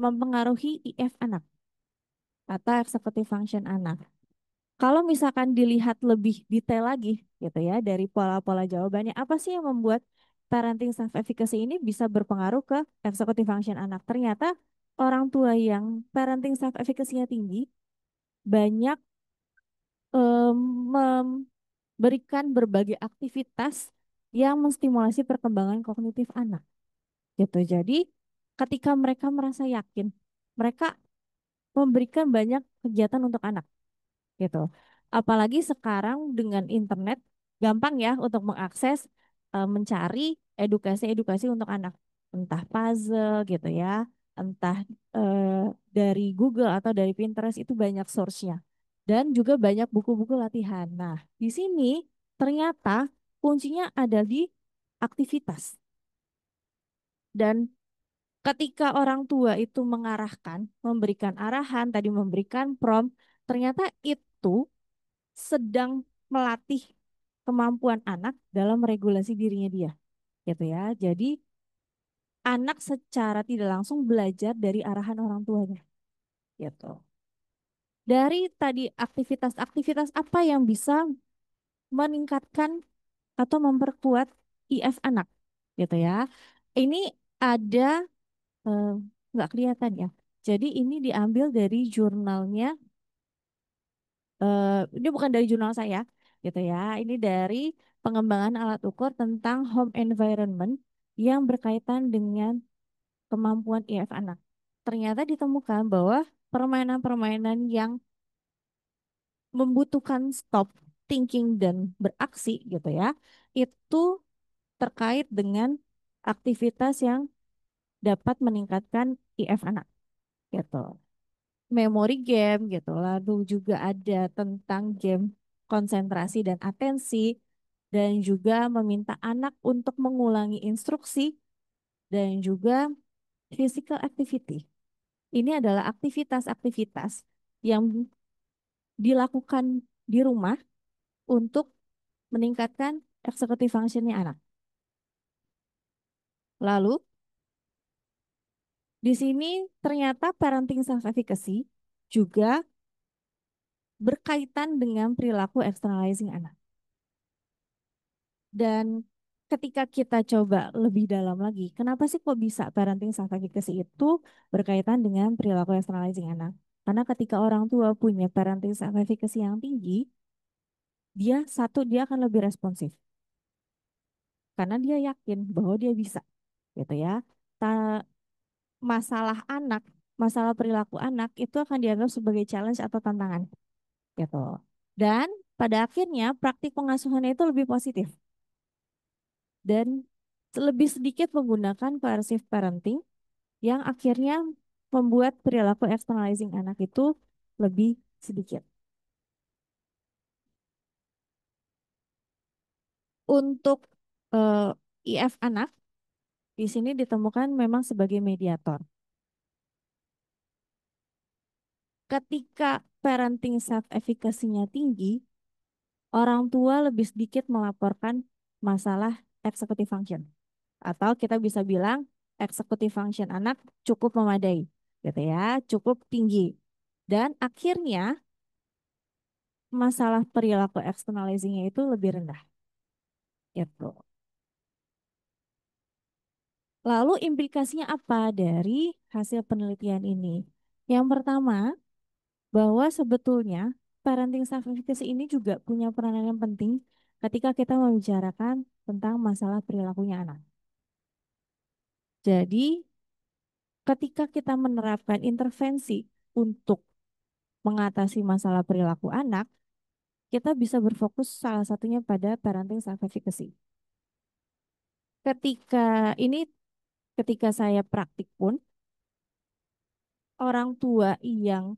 mempengaruhi IF anak atau executive function anak. Kalau misalkan dilihat lebih detail lagi gitu ya dari pola-pola jawabannya, apa sih yang membuat parenting self-efficacy ini bisa berpengaruh ke executive function anak? Ternyata orang tua yang parenting self-efficacy-nya tinggi banyak memberikan berbagai aktivitas yang menstimulasi perkembangan kognitif anak, gitu. Jadi ketika mereka merasa yakin, mereka memberikan banyak kegiatan untuk anak, gitu. Apalagi sekarang dengan internet gampang ya untuk mengakses, mencari edukasi-edukasi untuk anak, entah puzzle gitu ya, entah dari Google atau dari Pinterest itu banyak source-nya dan juga banyak buku-buku latihan. Nah, di sini ternyata kuncinya ada di aktivitas. Dan ketika orang tua itu mengarahkan, memberikan arahan, tadi memberikan prompt, ternyata itu sedang melatih kemampuan anak dalam regulasi dirinya dia, gitu ya. Jadi anak secara tidak langsung belajar dari arahan orang tuanya, gitu. Dari tadi aktivitas-aktivitas apa yang bisa meningkatkan atau memperkuat IF anak, gitu ya. Ini ada eh, nggak kelihatan ya. Jadi ini diambil dari jurnalnya, ini bukan dari jurnal saya, gitu ya. Ini dari pengembangan alat ukur tentang home environment yang berkaitan dengan kemampuan IF anak. Ternyata ditemukan bahwa permainan-permainan yang membutuhkan stop thinking dan beraksi, gitu ya, itu terkait dengan aktivitas yang dapat meningkatkan IF anak gitu. Memory game gitu. Lalu juga ada tentang game konsentrasi dan atensi dan juga meminta anak untuk mengulangi instruksi dan juga physical activity. Ini adalah aktivitas-aktivitas yang dilakukan di rumah untuk meningkatkan executive functionnya anak. Lalu di sini ternyata parenting self efficacy juga berkaitan dengan perilaku externalizing anak. Dan ketika kita coba lebih dalam lagi, kenapa sih kok bisa parenting self efficacy itu berkaitan dengan perilaku externalizing anak? Karena ketika orang tua punya parenting self efficacy yang tinggi, dia akan lebih responsif karena dia yakin bahwa dia bisa, gitu ya. Ta- Masalah anak, masalah perilaku anak itu akan dianggap sebagai challenge atau tantangan, gitu. Dan pada akhirnya praktik pengasuhannya itu lebih positif dan lebih sedikit menggunakan coercive parenting yang akhirnya membuat perilaku externalizing anak itu lebih sedikit. Untuk IF anak di sini ditemukan memang sebagai mediator. Ketika parenting self efficacy-nya tinggi, orang tua lebih sedikit melaporkan masalah executive function. Atau kita bisa bilang executive function anak cukup memadai, gitu ya, cukup tinggi. Dan akhirnya masalah perilaku externalizing-nya itu lebih rendah, gitu. Lalu implikasinya apa dari hasil penelitian ini? Yang pertama, bahwa sebetulnya parenting self efficacy ini juga punya peranan yang penting ketika kita membicarakan tentang masalah perilakunya anak. Jadi, ketika kita menerapkan intervensi untuk mengatasi masalah perilaku anak, kita bisa berfokus salah satunya pada parenting self efficacy. Ketika ini ketika saya praktik pun orang tua yang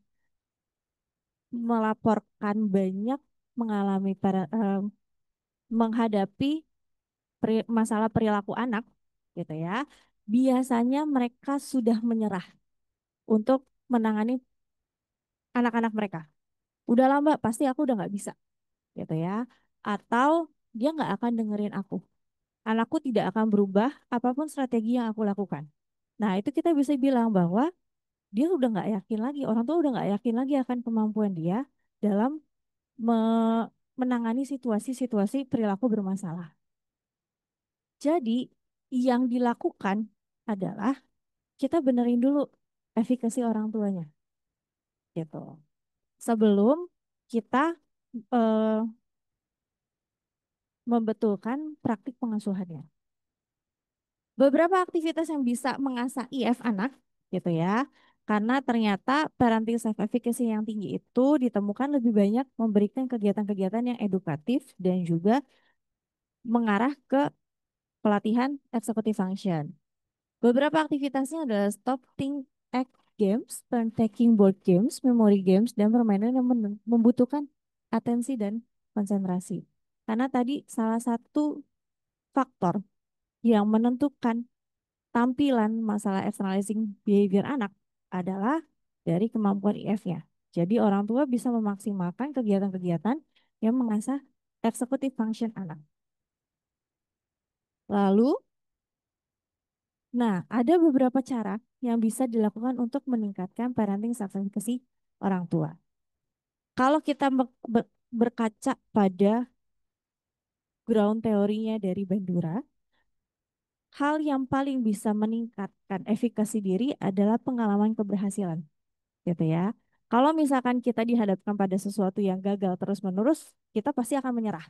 melaporkan banyak mengalami menghadapi masalah perilaku anak gitu ya, biasanya mereka sudah menyerah untuk menangani anak-anak mereka. Udah lama pasti aku udah nggak bisa gitu ya. Atau dia nggak akan dengerin aku. Anakku tidak akan berubah apapun strategi yang aku lakukan. Nah itu kita bisa bilang bahwa dia udah nggak yakin lagi, orang tua udah nggak yakin lagi akan kemampuan dia dalam menangani situasi-situasi perilaku bermasalah. Jadi yang dilakukan adalah kita benerin dulu efikasi orang tuanya gitu. Sebelum kita eh, membetulkan praktik pengasuhannya. Beberapa aktivitas yang bisa mengasah IF anak gitu ya. Karena ternyata parenting self efficacy yang tinggi itu ditemukan lebih banyak memberikan kegiatan-kegiatan yang edukatif dan juga mengarah ke pelatihan executive function. Beberapa aktivitasnya adalah stop, think, act games, turn taking board games, memory games, dan permainan yang membutuhkan atensi dan konsentrasi. Karena tadi salah satu faktor yang menentukan tampilan masalah externalizing behavior anak adalah dari kemampuan IF-nya. Jadi orang tua bisa memaksimalkan kegiatan-kegiatan yang mengasah executive function anak. Lalu, nah, ada beberapa cara yang bisa dilakukan untuk meningkatkan parenting self efficacy orang tua. Kalau kita berkaca pada ground teorinya dari Bandura, hal yang paling bisa meningkatkan efikasi diri adalah pengalaman keberhasilan, gitu ya. Kalau misalkan kita dihadapkan pada sesuatu yang gagal terus-menerus, kita pasti akan menyerah,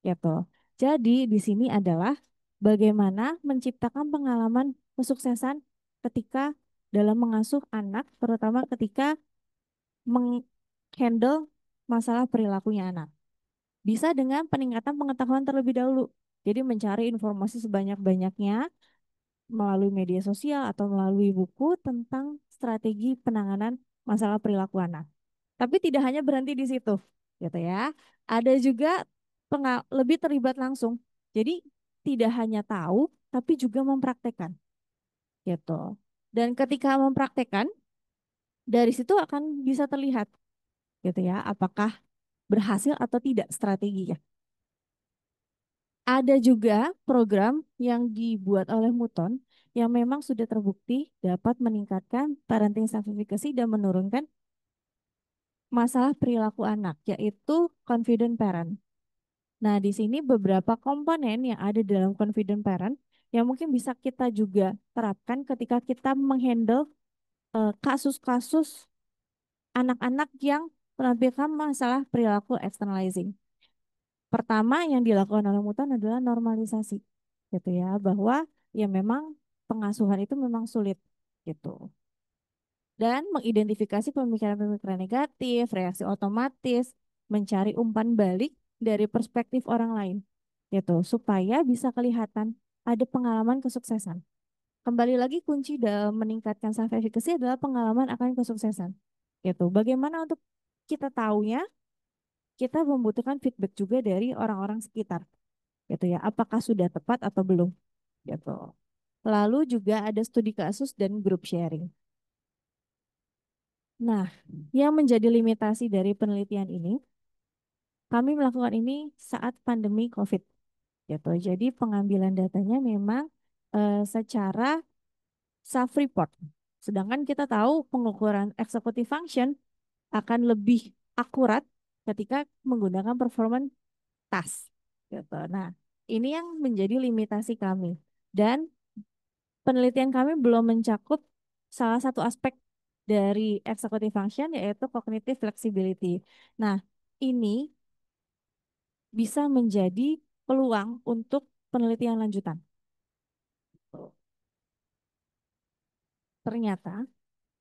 gitu. Jadi di sini adalah bagaimana menciptakan pengalaman kesuksesan ketika dalam mengasuh anak, terutama ketika menghandle masalah perilakunya anak. Bisa dengan peningkatan pengetahuan terlebih dahulu. Jadi mencari informasi sebanyak-banyaknya melalui media sosial atau melalui buku tentang strategi penanganan masalah perilaku anak. Tapi tidak hanya berhenti di situ, gitu ya. Ada juga lebih terlibat langsung. Jadi tidak hanya tahu, tapi juga mempraktekkan, gitu. Dan ketika mempraktekkan, dari situ akan bisa terlihat, gitu ya, apakah berhasil atau tidak strateginya. Ada juga program yang dibuat oleh Muton yang memang sudah terbukti dapat meningkatkan parenting self-efficacy dan menurunkan masalah perilaku anak, yaitu confident parent. Nah, di sini beberapa komponen yang ada dalam confident parent yang mungkin bisa kita juga terapkan ketika kita menghandle kasus-kasus anak-anak yang menampilkan masalah perilaku externalizing. Pertama yang dilakukan oleh Mutan adalah normalisasi, gitu ya, bahwa ya memang pengasuhan itu memang sulit, gitu. Dan mengidentifikasi pemikiran-pemikiran negatif, reaksi otomatis, mencari umpan balik dari perspektif orang lain, gitu, supaya bisa kelihatan ada pengalaman kesuksesan. Kembali lagi kunci dalam meningkatkan self efficacy adalah pengalaman akan kesuksesan, gitu. Bagaimana untuk kita tahunya? Kita membutuhkan feedback juga dari orang-orang sekitar, gitu ya. Apakah sudah tepat atau belum, gitu. Lalu juga ada studi kasus dan group sharing. Nah, yang menjadi limitasi dari penelitian ini, kami melakukan ini saat pandemi COVID, gitu. Jadi pengambilan datanya memang secara self-report. Sedangkan kita tahu pengukuran executive function akan lebih akurat ketika menggunakan performance task, gitu. Nah, ini yang menjadi limitasi kami. Dan penelitian kami belum mencakup salah satu aspek dari executive function yaitu cognitive flexibility. Nah, ini bisa menjadi peluang untuk penelitian lanjutan. Ternyata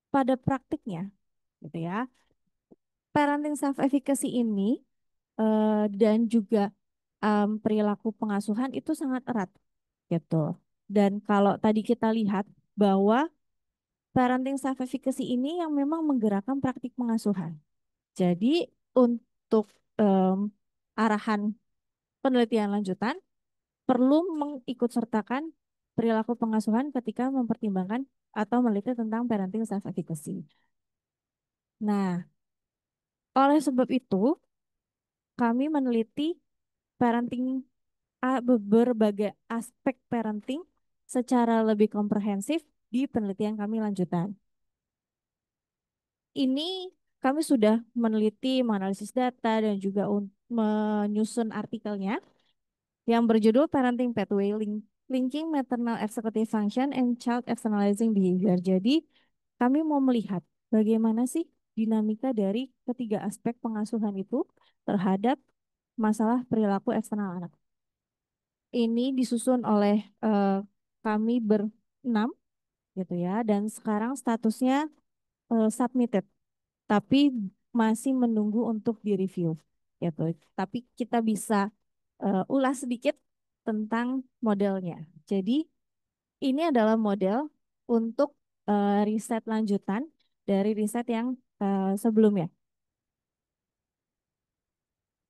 pada praktiknya, gitu ya, parenting self efficacy ini dan juga perilaku pengasuhan itu sangat erat, gitu. Dan kalau tadi kita lihat bahwa parenting self efficacy ini yang memang menggerakkan praktik pengasuhan. Jadi untuk arahan penelitian lanjutan perlu mengikutsertakan perilaku pengasuhan ketika mempertimbangkan atau meneliti tentang parenting self efficacy. Nah, oleh sebab itu kami meneliti parenting berbagai aspek parenting secara lebih komprehensif di penelitian kami lanjutan. Ini kami sudah meneliti, menganalisis data dan juga menyusun artikelnya yang berjudul Parenting Pathway Linking Maternal Executive Function and Child Externalizing Behavior. Jadi kami mau melihat bagaimana sih dinamika dari ketiga aspek pengasuhan itu terhadap masalah perilaku eksternal anak. Ini disusun oleh kami berenam, gitu ya, dan sekarang statusnya submitted, tapi masih menunggu untuk direview, gitu. Tapi kita bisa ulas sedikit tentang modelnya. Jadi ini adalah model untuk riset lanjutan dari riset yang sebelumnya.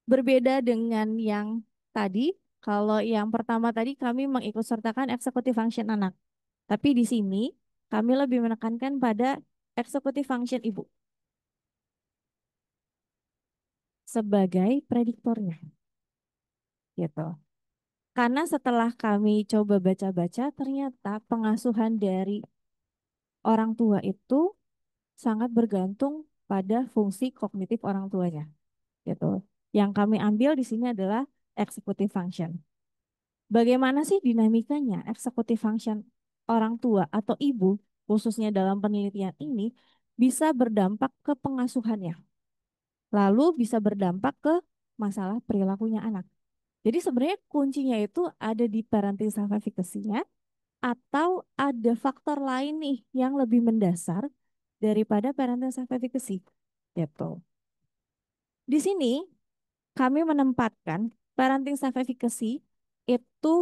Berbeda dengan yang tadi, kalau yang pertama tadi kami mengikutsertakan eksekutif function anak. Tapi di sini kami lebih menekankan pada eksekutif function ibu sebagai prediktornya, gitu. Karena setelah kami coba baca-baca, ternyata pengasuhan dari orang tua itu sangat bergantung pada fungsi kognitif orang tuanya, gitu. Yang kami ambil di sini adalah executive function. Bagaimana sih dinamikanya executive function orang tua atau ibu, khususnya dalam penelitian ini, bisa berdampak ke pengasuhannya, lalu bisa berdampak ke masalah perilakunya anak. Jadi sebenarnya kuncinya itu ada di parenting self efficacy-nya atau ada faktor lain nih yang lebih mendasar daripada parenting self efficacy, gitu. Di sini kami menempatkan parenting self efficacy itu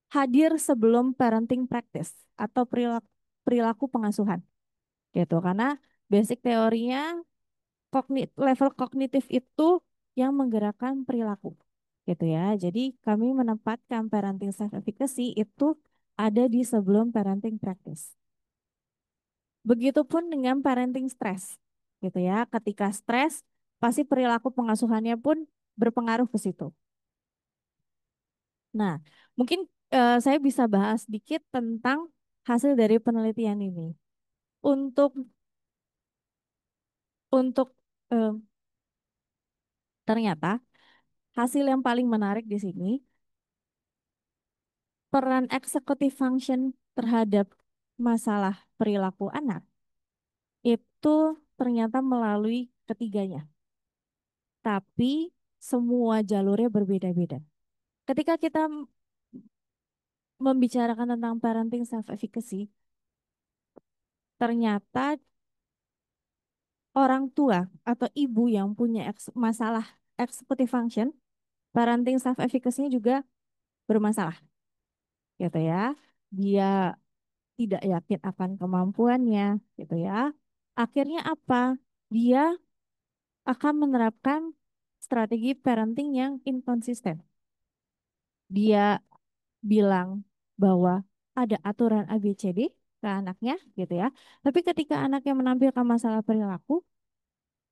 hadir sebelum parenting practice atau perilaku pengasuhan gitu. Karena basic teorinya level kognitif itu yang menggerakkan perilaku gitu ya. Jadi kami menempatkan parenting self efficacy itu ada di sebelum parenting practice. Begitupun dengan parenting stress gitu ya. Ketika stres pasti perilaku pengasuhannya pun berpengaruh ke situ. Nah, mungkin saya bisa bahas sedikit tentang hasil dari penelitian ini. Untuk untuk eh, ternyata hasil yang paling menarik di sini, peran executive function terhadap masalah perilaku anak itu ternyata melalui ketiganya. Tapi semua jalurnya berbeda-beda. Ketika kita membicarakan tentang parenting self efficacy, ternyata orang tua atau ibu yang punya masalah executive function, parenting self efficacy juga bermasalah, gitu ya. Dia tidak yakin akan kemampuannya, gitu ya. Akhirnya apa? Dia akan menerapkan strategi parenting yang inkonsisten. Dia bilang bahwa ada aturan ABCD ke anaknya, gitu ya. Tapi ketika anaknya menampilkan masalah perilaku,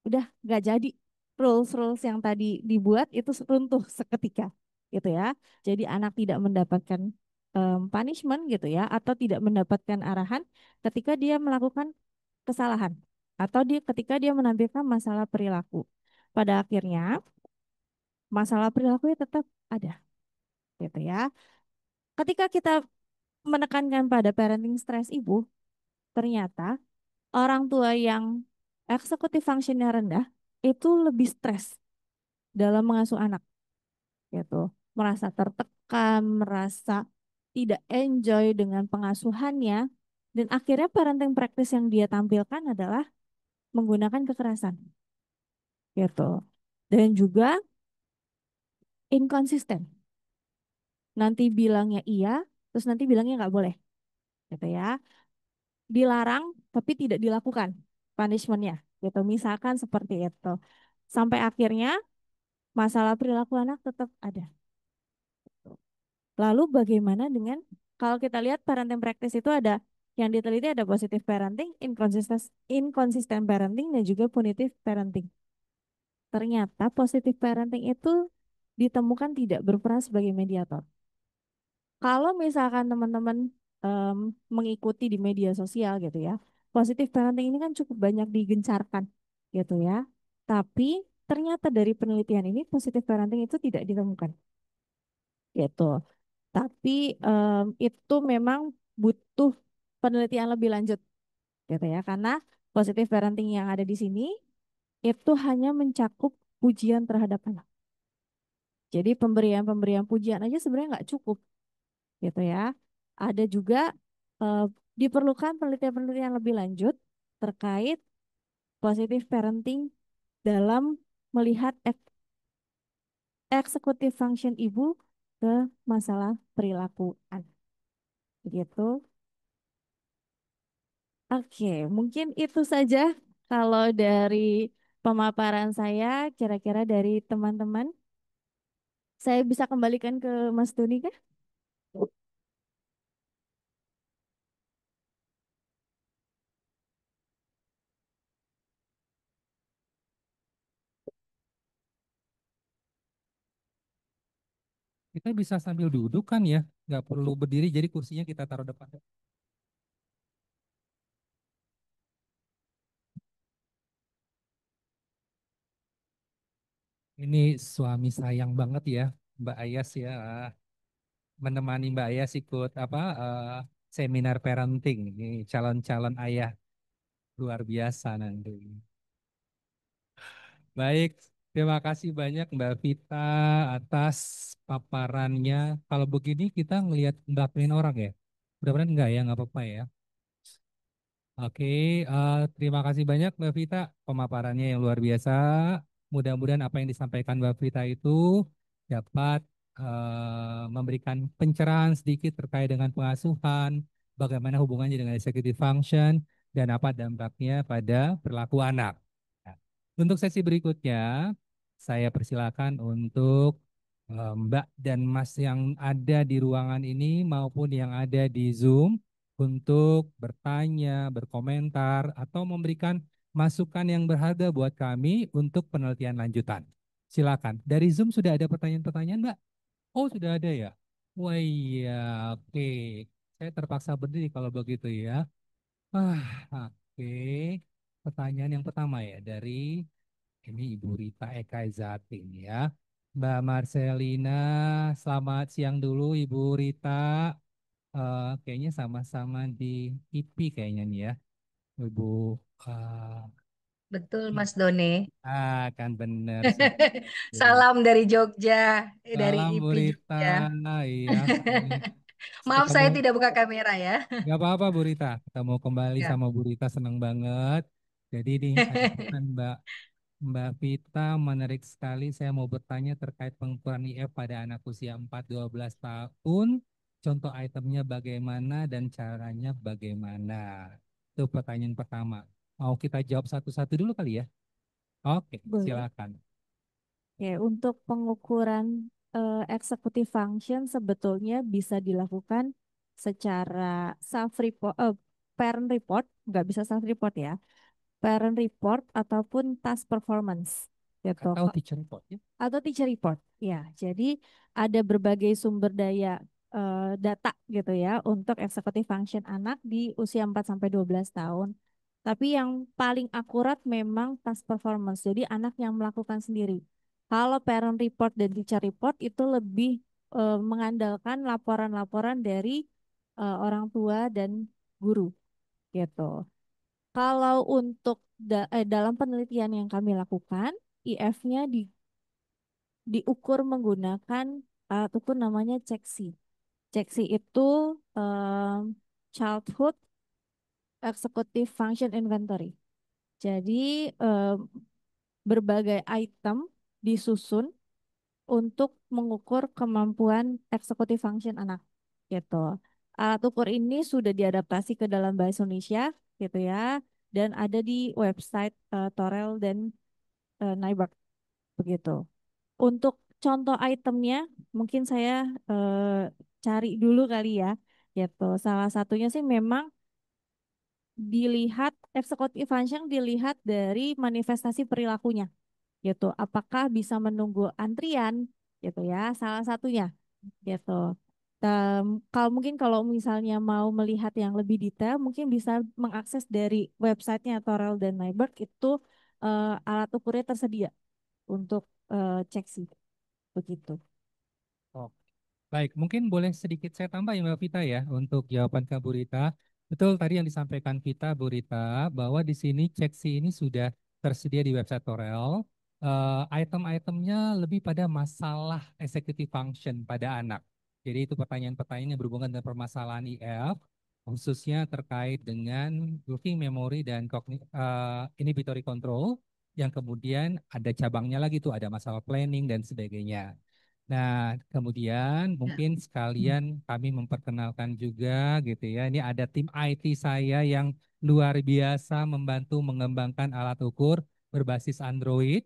udah nggak jadi, rules-rules yang tadi dibuat itu runtuh seketika gitu ya. Jadi anak tidak mendapatkan punishment gitu ya, atau tidak mendapatkan arahan ketika dia melakukan kesalahan atau ketika dia menampilkan masalah perilaku. Pada akhirnya masalah perilaku tetap ada gitu ya. Ketika kita menekankan pada parenting stress ibu, ternyata orang tua yang eksekutif fungsinya rendah itu lebih stres dalam mengasuh anak gitu. Merasa tertekan, merasa tidak enjoy dengan pengasuhannya, dan akhirnya parenting practice yang dia tampilkan adalah menggunakan kekerasan gitu. Dan juga inkonsisten. Nanti bilangnya iya, terus nanti bilangnya nggak boleh gitu ya. Dilarang tapi tidak dilakukan punishmentnya gitu. Misalkan seperti itu. Sampai akhirnya masalah perilaku anak tetap ada. Lalu bagaimana dengan kalau kita lihat parenting practice itu ada yang diteliti, ada positive parenting, inconsistent parenting, dan juga punitive parenting. Ternyata positive parenting itu ditemukan tidak berperan sebagai mediator. Kalau misalkan teman-teman em, mengikuti di media sosial gitu ya, positive parenting ini kan cukup banyak digencarkan gitu ya. Tapi ternyata dari penelitian ini positive parenting itu tidak ditemukan gitu. Tapi itu memang butuh penelitian lebih lanjut gitu ya, karena positive parenting yang ada di sini itu hanya mencakup pujian terhadap anak. Jadi pemberian-pemberian pujian aja sebenarnya nggak cukup gitu ya. Ada juga eh, diperlukan penelitian-penelitian lebih lanjut terkait positive parenting dalam melihat eksekutif function ibu ke masalah perilaku anak. Begitu. Oke, mungkin itu saja kalau dari pemaparan saya, kira-kira dari teman-teman. Saya bisa kembalikan ke Mas Doni kah? Kita bisa sambil duduk kan ya, nggak perlu berdiri, jadi kursinya kita taruh depan. Ini suami sayang banget ya, Mbak Ayas ya, menemani Mbak Ayas ikut apa seminar parenting. Ini calon-calon ayah luar biasa nanti. Baik, terima kasih banyak Mbak Vita atas paparannya. Kalau begini kita ngelihat ngelakuin orang ya, mudah-mudahan enggak ya, nggak apa-apa ya. Oke, terima kasih banyak Mbak Vita, pemaparannya yang luar biasa. Mudah-mudahan apa yang disampaikan Mbak Vita itu dapat memberikan pencerahan sedikit terkait dengan pengasuhan, bagaimana hubungannya dengan executive function, dan apa dampaknya pada perilaku anak. Nah, untuk sesi berikutnya, saya persilakan untuk Mbak dan Mas yang ada di ruangan ini maupun yang ada di Zoom untuk bertanya, berkomentar, atau memberikan masukan yang berharga buat kami untuk penelitian lanjutan. Silakan. Dari Zoom sudah ada pertanyaan-pertanyaan, Mbak? Oh, sudah ada ya? Wah iya, oke. Saya terpaksa berdiri kalau begitu ya. Ah, oke. Pertanyaan yang pertama ya dari ini Ibu Rita Eka Zati ya. Mbak Marcelina, selamat siang dulu Ibu Rita. Kayaknya sama-sama di IP kayaknya nih ya. Ibu Betul, I- Mas Doni. kan benar sih. Jadi, Salam dari Jogja, dari salam Bu IP Rita. Jogja. Iya, ini Maaf, ketemu. saya tidak buka kamera ya. Gak apa-apa Bu Rita, ketemu kembali Ya. sama Bu Rita senang banget. Jadi nih ada pesan Mbak Vita menarik sekali. Saya mau bertanya terkait pengukuran IF pada anak usia 4-12 tahun. Contoh itemnya bagaimana dan caranya bagaimana? Itu pertanyaan pertama. Mau kita jawab satu-satu dulu kali ya? Oke, Boleh. silakan. Oke, untuk pengukuran executive function sebetulnya bisa dilakukan secara self report, parent report, nggak bisa self report ya, parent report ataupun task performance gitu. Atau teacher report ya? Atau teacher report. Ya, jadi ada berbagai sumber daya data gitu ya untuk executive function anak di usia 4 sampai 12 tahun. Tapi yang paling akurat memang task performance. Jadi anak yang melakukan sendiri. Kalau parent report dan teacher report itu lebih mengandalkan laporan-laporan dari orang tua dan guru gitu. Kalau untuk dalam penelitian yang kami lakukan, IF-nya diukur menggunakan alat ukur namanya CEXI. CEXI itu Childhood Executive Function Inventory. Jadi berbagai item disusun untuk mengukur kemampuan executive function anak gitu. Alat ukur ini sudah diadaptasi ke dalam bahasa Indonesia gitu ya dan ada di website Torel dan Naibak begitu. Untuk contoh itemnya, mungkin saya cari dulu kali ya. Gitu. Salah satunya sih memang dilihat executive function dilihat dari manifestasi perilakunya. Gitu. Apakah bisa menunggu antrian? Gitu ya. Salah satunya. Gitu. Kalau mungkin kalau misalnya mau melihat yang lebih detail, mungkin bisa mengakses dari websitenya Torel dan Nyberg itu alat ukurnya tersedia untuk cek sih begitu. Oh, baik, mungkin boleh sedikit saya tambah ya Mbak Vita ya untuk jawaban Kak Bu Rita. Betul tadi yang disampaikan Vita, Bu Rita, bahwa di sini CEKSI ini sudah tersedia di website Torel. Item-itemnya lebih pada masalah executive function pada anak. Jadi itu pertanyaan-pertanyaan yang berhubungan dengan permasalahan IF, khususnya terkait dengan working memory dan inhibitory control, yang kemudian ada cabangnya lagi tuh, ada masalah planning dan sebagainya. Nah, kemudian Ya. mungkin sekalian kami memperkenalkan juga gitu ya. Ini ada tim IT saya yang luar biasa membantu mengembangkan alat ukur berbasis Android.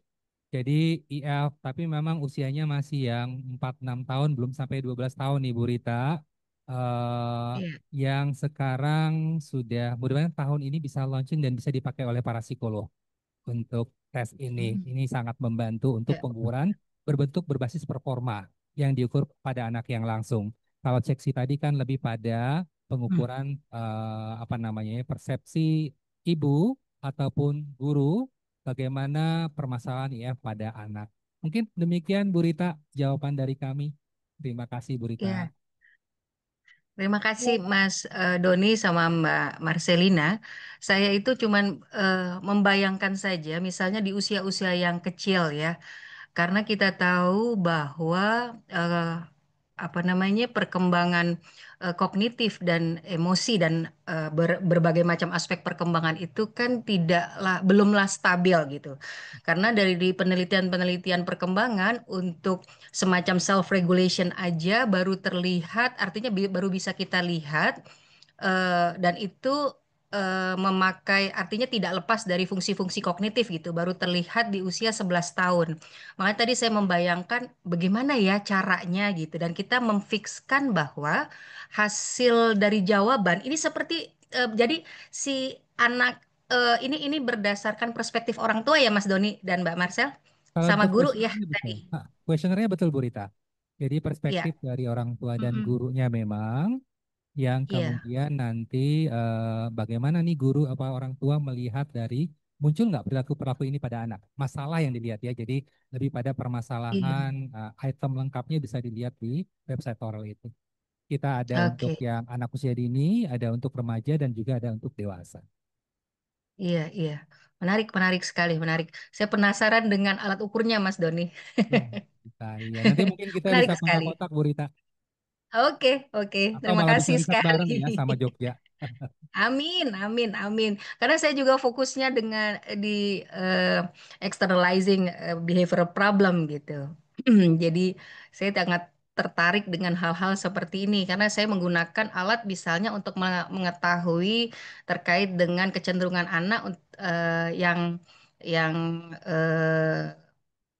Jadi IF, tapi memang usianya masih yang 4-6 tahun, belum sampai 12 tahun Ibu Rita. Iya. Yang sekarang sudah, mudah-mudahan tahun ini bisa launching dan bisa dipakai oleh para psikolog untuk tes ini. Mhm. Ini sangat membantu untuk Ya. pengukuran berbentuk berbasis performa yang diukur pada anak yang langsung. Kalau seksi tadi kan lebih pada Hmm. pengukuran apa namanya ya, persepsi ibu ataupun guru bagaimana permasalahan IF pada anak. Mungkin demikian Bu Rita jawaban dari kami. Terima kasih Bu Rita. Ya. Terima kasih Mas Doni sama Mbak Marcelina. Saya itu cuman membayangkan saja, misalnya di usia-usia yang kecil ya, karena kita tahu bahwa apa namanya perkembangan kognitif dan emosi dan berbagai macam aspek perkembangan itu kan belumlah stabil gitu. Karena dari di penelitian-penelitian perkembangan untuk semacam self regulation aja baru terlihat, artinya baru bisa kita lihat dan itu memakai artinya tidak lepas dari fungsi-fungsi kognitif gitu baru terlihat di usia 11 tahun. Makanya tadi saya membayangkan bagaimana ya caranya gitu dan kita memfikskan bahwa hasil dari jawaban ini seperti jadi si anak ini berdasarkan perspektif orang tua ya Mas Doni dan Mbak Marcel Kalau sama untuk guru ya kuesionernya betul. tadi. Kuesionernya betul Bu Rita. Jadi Iya. perspektif dari orang tua dan Mm-mm. gurunya memang yang Iya. kemudian nanti bagaimana nih guru apa orang tua melihat dari muncul nggak perilaku-perilaku ini pada anak. Masalah yang dilihat ya. Jadi lebih pada Iya. permasalahan item lengkapnya bisa dilihat di website Oral itu. Kita ada untuk Oke. yang anak usia dini, ada untuk remaja dan juga ada untuk dewasa. Iya, iya. Menarik, menarik sekali, menarik. Saya penasaran dengan alat ukurnya, Mas Doni. Hmm, kita, iya. Nanti mungkin kita bisa Menarik sekali. kontak-kontak Bu Rita. Oke, oke. Atau Terima malah bisa kasih riset sekali. bareng ya sama Jogja. Amin, amin, amin. Karena saya juga fokusnya dengan di externalizing behavioral problem gitu. Jadi saya sangat tertarik dengan hal-hal seperti ini karena saya menggunakan alat misalnya untuk mengetahui terkait dengan kecenderungan anak yang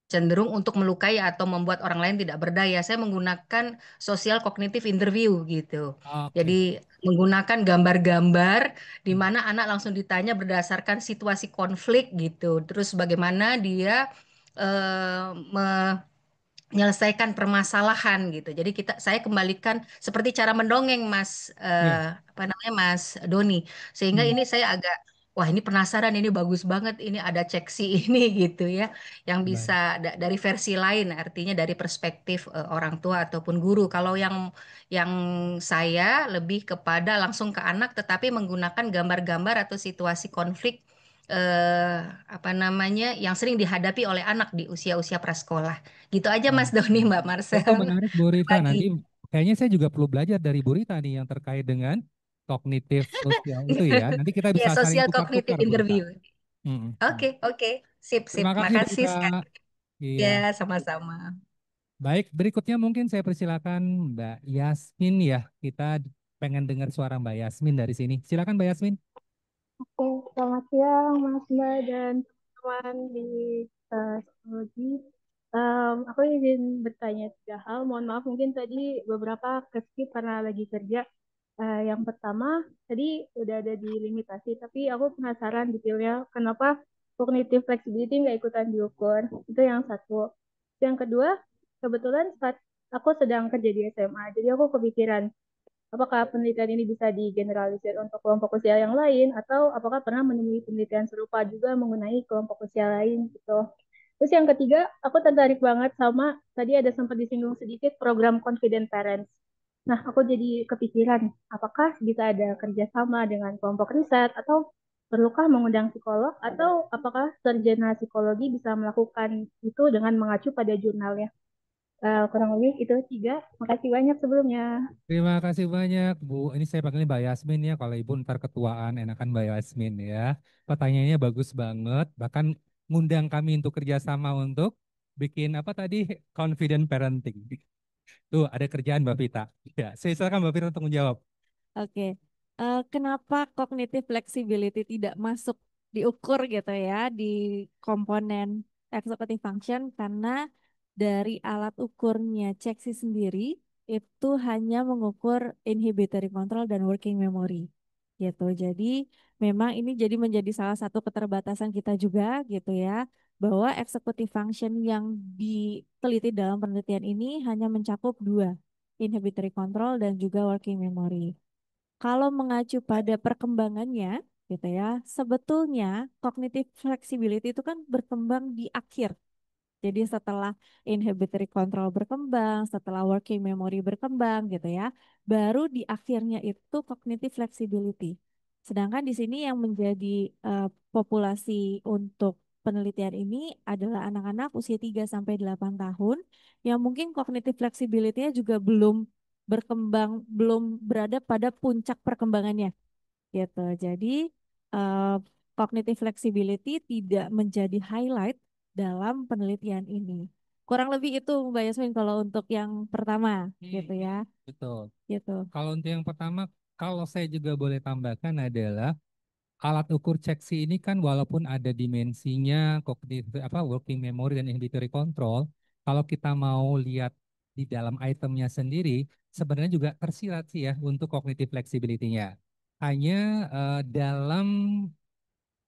cenderung untuk melukai atau membuat orang lain tidak berdaya. Saya menggunakan social cognitive interview gitu. Oke. Jadi menggunakan gambar-gambar di Hmm. mana anak langsung ditanya berdasarkan situasi konflik gitu. Terus bagaimana dia eh, menyelesaikan permasalahan gitu. Jadi saya kembalikan seperti cara mendongeng Mas Iya. apa namanya Mas Doni. Sehingga Hmm. ini saya agak wah ini penasaran ini bagus banget ini ada ceksi ini gitu ya yang bisa Baik. dari versi lain artinya dari perspektif orang tua ataupun guru. Kalau yang saya lebih kepada langsung ke anak tetapi menggunakan gambar-gambar atau situasi konflik eh, apa namanya yang sering dihadapi oleh anak di usia-usia prasekolah. Gitu aja Mas Oke. Doni, Mbak Oh, Marcel. menarik Bu Rita. Berbagi. Nanti kayaknya saya juga perlu belajar dari Bu Rita nih yang terkait dengan kognitif sosial itu ya. Nanti kita Ya, bisa saling sosial kognitif tukar-tukar Bu Rita. interview. Hmm. Hmm. Oke, oke. Sip, sip. Terima kasih Bu Makasih Rita. sekali. Iya. Ya, sama-sama. Baik, berikutnya mungkin saya persilakan Mbak Yasmin ya. Kita pengen dengar suara Mbak Yasmin dari sini. Silakan Mbak Yasmin. Oke, selamat siang Mas Mbak dan teman-teman di psikologi. Aku izin bertanya 3 hal. Mohon maaf mungkin tadi beberapa keskip karena lagi kerja. Yang pertama, tadi udah ada di limitasi, tapi aku penasaran detailnya kenapa cognitive flexibility nggak ikutan diukur. Itu yang satu. Yang kedua, kebetulan saat aku sedang kerja di SMA, jadi aku kepikiran apakah penelitian ini bisa digeneralisir untuk kelompok usia yang lain atau apakah pernah menemui penelitian serupa juga mengenai kelompok usia lain gitu. Terus yang ketiga, aku tertarik banget sama tadi ada sempat disinggung sedikit program Confident Parents. Nah, aku jadi kepikiran apakah bisa ada kerjasama dengan kelompok riset atau perlukah mengundang psikolog atau apakah sarjana psikologi bisa melakukan itu dengan mengacu pada jurnalnya. Kurang lebih itu 3. Makasih banyak sebelumnya. Terima kasih banyak Bu. Ini saya panggilnya Mbak Yasmin ya. Kalau Ibu ntar ketuaan enakan Mbak Yasmin ya. Pertanyaannya bagus banget. Bahkan ngundang kami untuk kerjasama untuk bikin apa tadi confident parenting. Tuh ada kerjaan Mbak Vita. Ya, saya silakan Mbak Vita untuk menjawab. Oke, kenapa cognitive flexibility tidak masuk diukur gitu ya di komponen executive function? Karena dari alat ukurnya CEXI sendiri itu hanya mengukur inhibitory control dan working memory gitu. Jadi memang ini jadi menjadi salah satu keterbatasan kita juga gitu ya, bahwa executive function yang diteliti dalam penelitian ini hanya mencakup dua, inhibitory control dan juga working memory. Kalau mengacu pada perkembangannya, gitu ya, sebetulnya cognitive flexibility itu kan berkembang di akhir. Jadi setelah inhibitory control berkembang, setelah working memory berkembang, gitu ya, baru di akhirnya itu cognitive flexibility. Sedangkan di sini yang menjadi populasi untuk penelitian ini adalah anak-anak usia 3 sampai 8 tahun yang mungkin cognitive flexibility-nya juga belum berkembang, belum berada pada puncak perkembangannya gitu. Jadi eh, cognitive flexibility tidak menjadi highlight dalam penelitian ini. Kurang lebih itu Mbak Yasmin kalau untuk yang pertama gitu ya. Betul. Gitu. Kalau untuk yang pertama, kalau saya juga boleh tambahkan adalah alat ukur CEXI ini kan walaupun ada dimensinya kognitif apa working memory dan inhibitory control, kalau kita mau lihat di dalam itemnya sendiri sebenarnya juga tersirat sih ya untuk cognitive flexibility-nya. Hanya dalam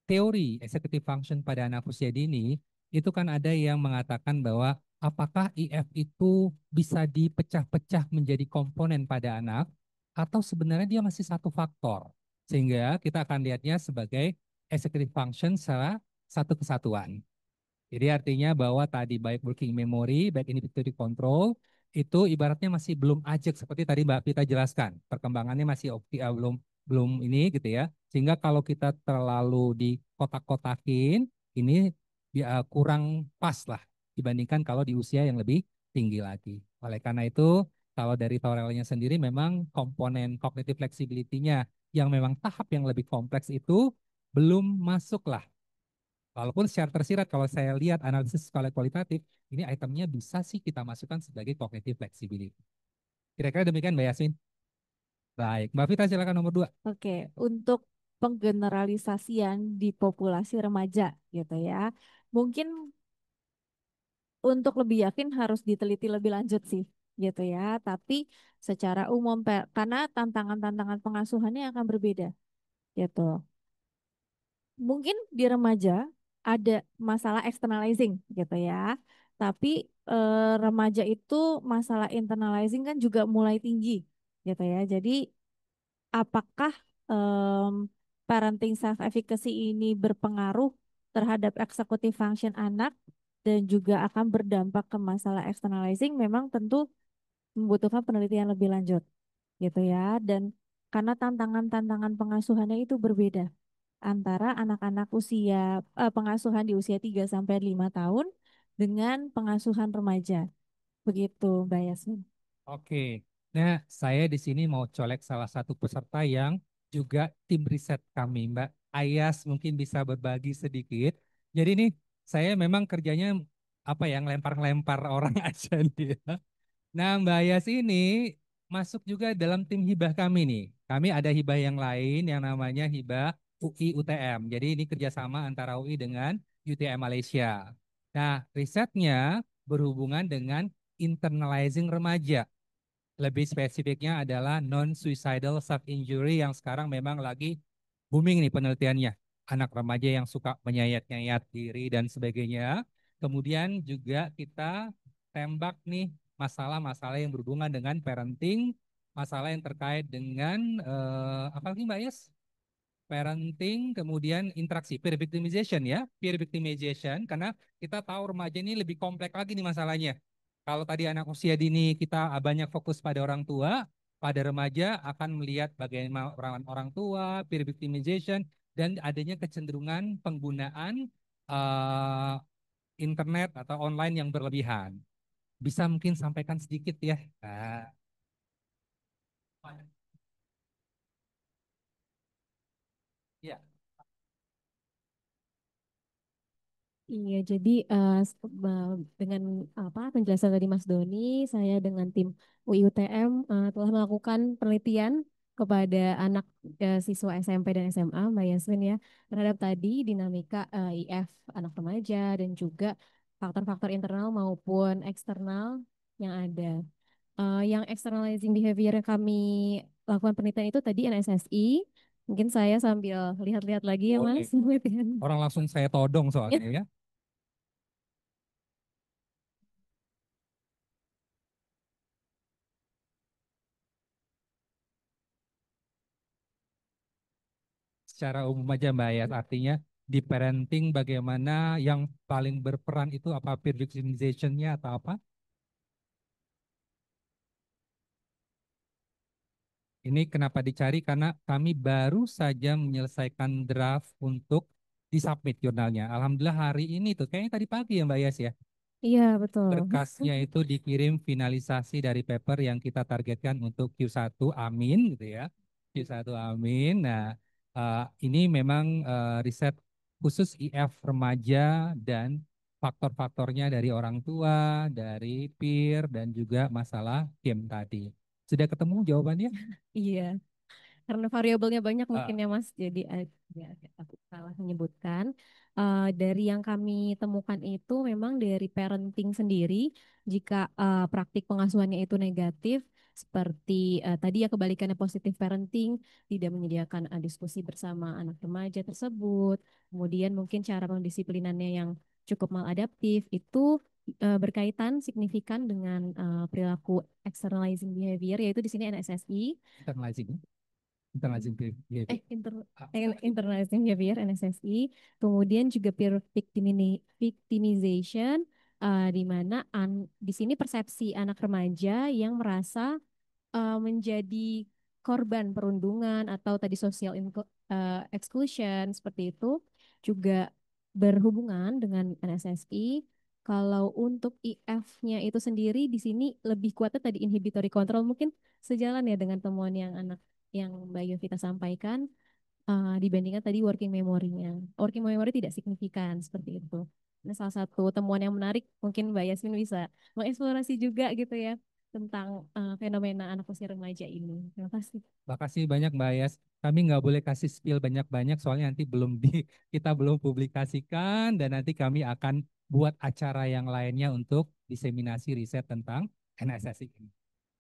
teori executive function pada anak usia dini itu kan ada yang mengatakan bahwa apakah IF itu bisa dipecah-pecah menjadi komponen pada anak atau sebenarnya dia masih satu faktor. Sehingga kita akan lihatnya sebagai executive function secara satu kesatuan. Jadi artinya bahwa tadi baik working memory, baik inhibitory control, itu ibaratnya masih belum ajak seperti tadi Mbak Vita jelaskan. Perkembangannya masih belum belum ini gitu ya. Sehingga kalau kita terlalu dikotak-kotakin, ini kurang pas lah dibandingkan kalau di usia yang lebih tinggi lagi. Oleh karena itu, kalau dari Torel-nya sendiri memang komponen cognitive flexibility-nya yang memang tahap yang lebih kompleks itu belum masuk lah. Walaupun secara tersirat kalau saya lihat analisis skala kualitatif, ini itemnya bisa sih kita masukkan sebagai cognitive flexibility. Kira-kira demikian Mbak Yasmin. Baik, Mbak Vita silakan nomor 2. Oke, untuk penggeneralisasian di populasi remaja gitu ya. Mungkin untuk lebih yakin harus diteliti lebih lanjut sih gitu ya. Tapi secara umum karena tantangan-tantangan pengasuhannya akan berbeda gitu. Mungkin di remaja ada masalah externalizing gitu ya. Tapi remaja itu masalah internalizing kan juga mulai tinggi gitu ya. Jadi apakah parenting self efficacy ini berpengaruh terhadap executive function anak dan juga akan berdampak ke masalah externalizing, memang tentu membutuhkan penelitian lebih lanjut gitu ya. Dan karena tantangan-tantangan pengasuhannya itu berbeda antara anak-anak usia pengasuhan di usia 3 sampai 5 tahun dengan pengasuhan remaja. Begitu, Mbak Yasmin. Oke. Nah, saya di sini mau colek salah satu peserta yang juga tim riset kami, Mbak Ayas mungkin bisa berbagi sedikit. Jadi nih, saya memang kerjanya apa yang lempar-lempar orang aja nih ya. Nah, Mbak Ayas ini masuk juga dalam tim hibah kami nih. Kami ada hibah yang lain yang namanya hibah UI UTM. Jadi ini kerjasama antara UI dengan UTM Malaysia. Nah, risetnya berhubungan dengan internalizing remaja. Lebih spesifiknya adalah non-suicidal self-injury yang sekarang memang lagi booming nih penelitiannya. Anak remaja yang suka menyayat-nyayat diri dan sebagainya. Kemudian juga kita tembak nih masalah-masalah yang berhubungan dengan parenting, masalah yang terkait dengan apa lagi Mbak Yes? Parenting, kemudian interaksi, peer victimization ya, peer victimization, karena kita tahu remaja ini lebih kompleks lagi nih masalahnya. Kalau tadi anak usia dini kita banyak fokus pada orang tua, pada remaja akan melihat bagaimana orang orang tua, peer victimization, dan adanya kecenderungan penggunaan eh, internet atau online yang berlebihan. Bisa mungkin sampaikan sedikit ya. Nah, ya. Iya, jadi dengan apa penjelasan dari Mas Doni, saya dengan tim UIUTM telah melakukan penelitian kepada anak siswa SMP dan SMA, Mbak Yasmin ya, terhadap tadi dinamika IF anak remaja dan juga faktor-faktor internal maupun eksternal yang ada. Yang externalizing behavior yang kami lakukan penelitian itu tadi NSSI. Mungkin saya sambil lihat-lihat lagi ya Boleh. Mas, penelitian. Orang langsung saya todong soalnya ya. Secara umum aja Mbak Ayat, artinya di parenting bagaimana yang paling berperan itu apa peer victimization-nya atau apa? Ini kenapa dicari? Karena kami baru saja menyelesaikan draft untuk disubmit jurnalnya. Alhamdulillah hari ini tuh, kayaknya tadi pagi ya Mbak Yas ya, Iya, betul. berkasnya itu dikirim finalisasi dari paper yang kita targetkan untuk Q1, amin gitu ya. Q1 amin. Nah, ini memang riset khusus IF remaja dan faktor-faktornya dari orang tua, dari peer, dan juga masalah game tadi. Sudah ketemu jawabannya? Iya. Karena variabelnya banyak Ah, mungkin ya Mas, jadi agak takut salah menyebutkan. Dari yang kami temukan itu memang dari parenting sendiri, jika praktik pengasuhannya itu negatif, seperti tadi ya kebalikannya positif parenting, tidak menyediakan diskusi bersama anak remaja tersebut, kemudian mungkin cara pendisiplinannya yang cukup maladaptif, itu berkaitan signifikan dengan perilaku externalizing behavior, yaitu di sini NSSI. internalizing, internalizing behavior. Inter Ah, internalizing behavior NSSI, kemudian juga peer victimization, di mana di sini persepsi anak remaja yang merasa menjadi korban perundungan atau tadi social exclusion seperti itu juga berhubungan dengan NSSI. Kalau untuk IF-nya itu sendiri di sini lebih kuatnya tadi inhibitory control, mungkin sejalan ya dengan temuan yang yang Mbak Yovita sampaikan, dibandingkan tadi working memory-nya. Working memory tidak signifikan seperti itu. Nah, salah satu temuan yang menarik mungkin Mbak Yasmin bisa mengeksplorasi juga gitu ya tentang fenomena anak usia remaja ini. Terima kasih. Makasih banyak Mbak Yas. Kami nggak boleh kasih spill banyak-banyak soalnya nanti kita belum publikasikan dan nanti kami akan buat acara yang lainnya untuk diseminasi riset tentang NSSI ini.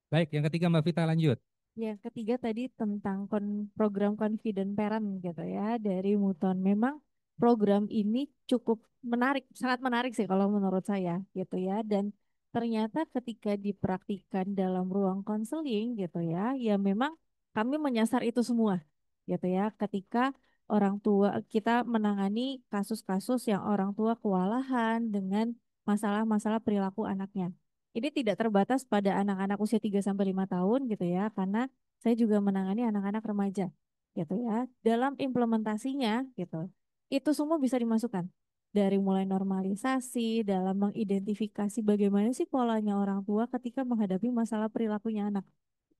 Baik, yang ketiga Mbak Vita lanjut. Yang ketiga tadi tentang program Confident Parent gitu ya dari Muton. Memang program ini cukup menarik, sangat menarik sih kalau menurut saya gitu ya. Dan ternyata ketika dipraktikkan dalam ruang konseling gitu ya, ya memang kami menyasar itu semua gitu ya. Ketika orang tua kita menangani kasus-kasus yang orang tua kewalahan dengan masalah-masalah perilaku anaknya. Ini tidak terbatas pada anak-anak usia 3 sampai 5 tahun gitu ya, karena saya juga menangani anak-anak remaja gitu ya. Dalam implementasinya gitu, itu semua bisa dimasukkan. Dari mulai normalisasi, dalam mengidentifikasi bagaimana sih polanya orang tua ketika menghadapi masalah perilakunya anak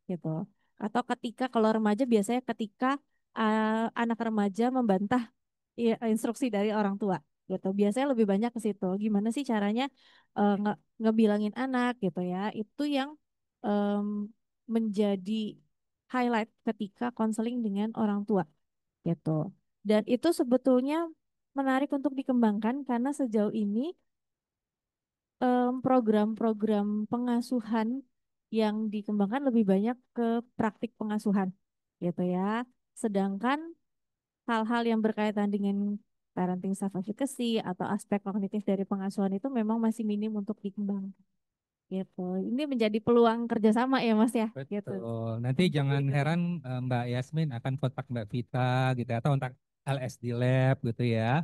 gitu. Atau ketika kalau remaja biasanya ketika anak remaja membantah instruksi dari orang tua gitu. Biasanya lebih banyak ke situ. Gimana sih caranya ngebilangin anak gitu ya. Itu yang em, menjadi highlight ketika konseling dengan orang tua gitu. Dan itu sebetulnya menarik untuk dikembangkan karena sejauh ini program-program pengasuhan yang dikembangkan lebih banyak ke praktik pengasuhan gitu ya. Sedangkan hal-hal yang berkaitan dengan parenting self efficacy atau aspek kognitif dari pengasuhan itu memang masih minim untuk dikembangkan gitu. Ini menjadi peluang kerjasama ya Mas ya gitu. Betul. Nanti Untuk jangan lebih heran Mbak Yasmin akan kontak Mbak Vita gitu ya, atau kontak LSD Lab gitu ya.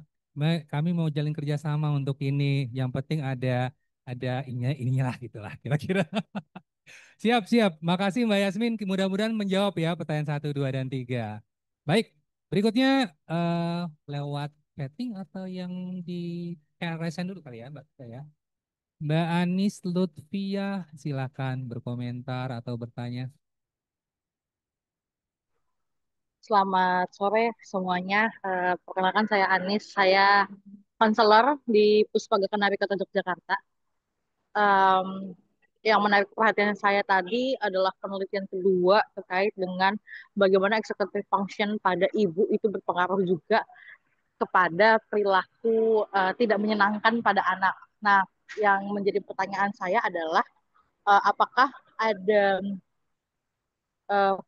Kami mau jalin kerjasama untuk ini. Yang penting ada ininya lah gitulah kira-kira. Siap, siap. Makasih Mbak Yasmin. Mudah-mudahan menjawab ya pertanyaan 1, 2, dan 3. Baik, berikutnya lewat chatting atau yang di resen dulu kali ya Mbak Vita ya. Mbak Anis Lutfia, silakan berkomentar atau bertanya. Selamat sore semuanya. Perkenalkan saya Anis, saya konselor di Puspaga Kenari Kota Yogyakarta. Em, yang menarik perhatian saya tadi adalah penelitian kedua terkait dengan bagaimana executive function pada ibu itu berpengaruh juga kepada perilaku tidak menyenangkan pada anak. Nah, yang menjadi pertanyaan saya adalah apakah ada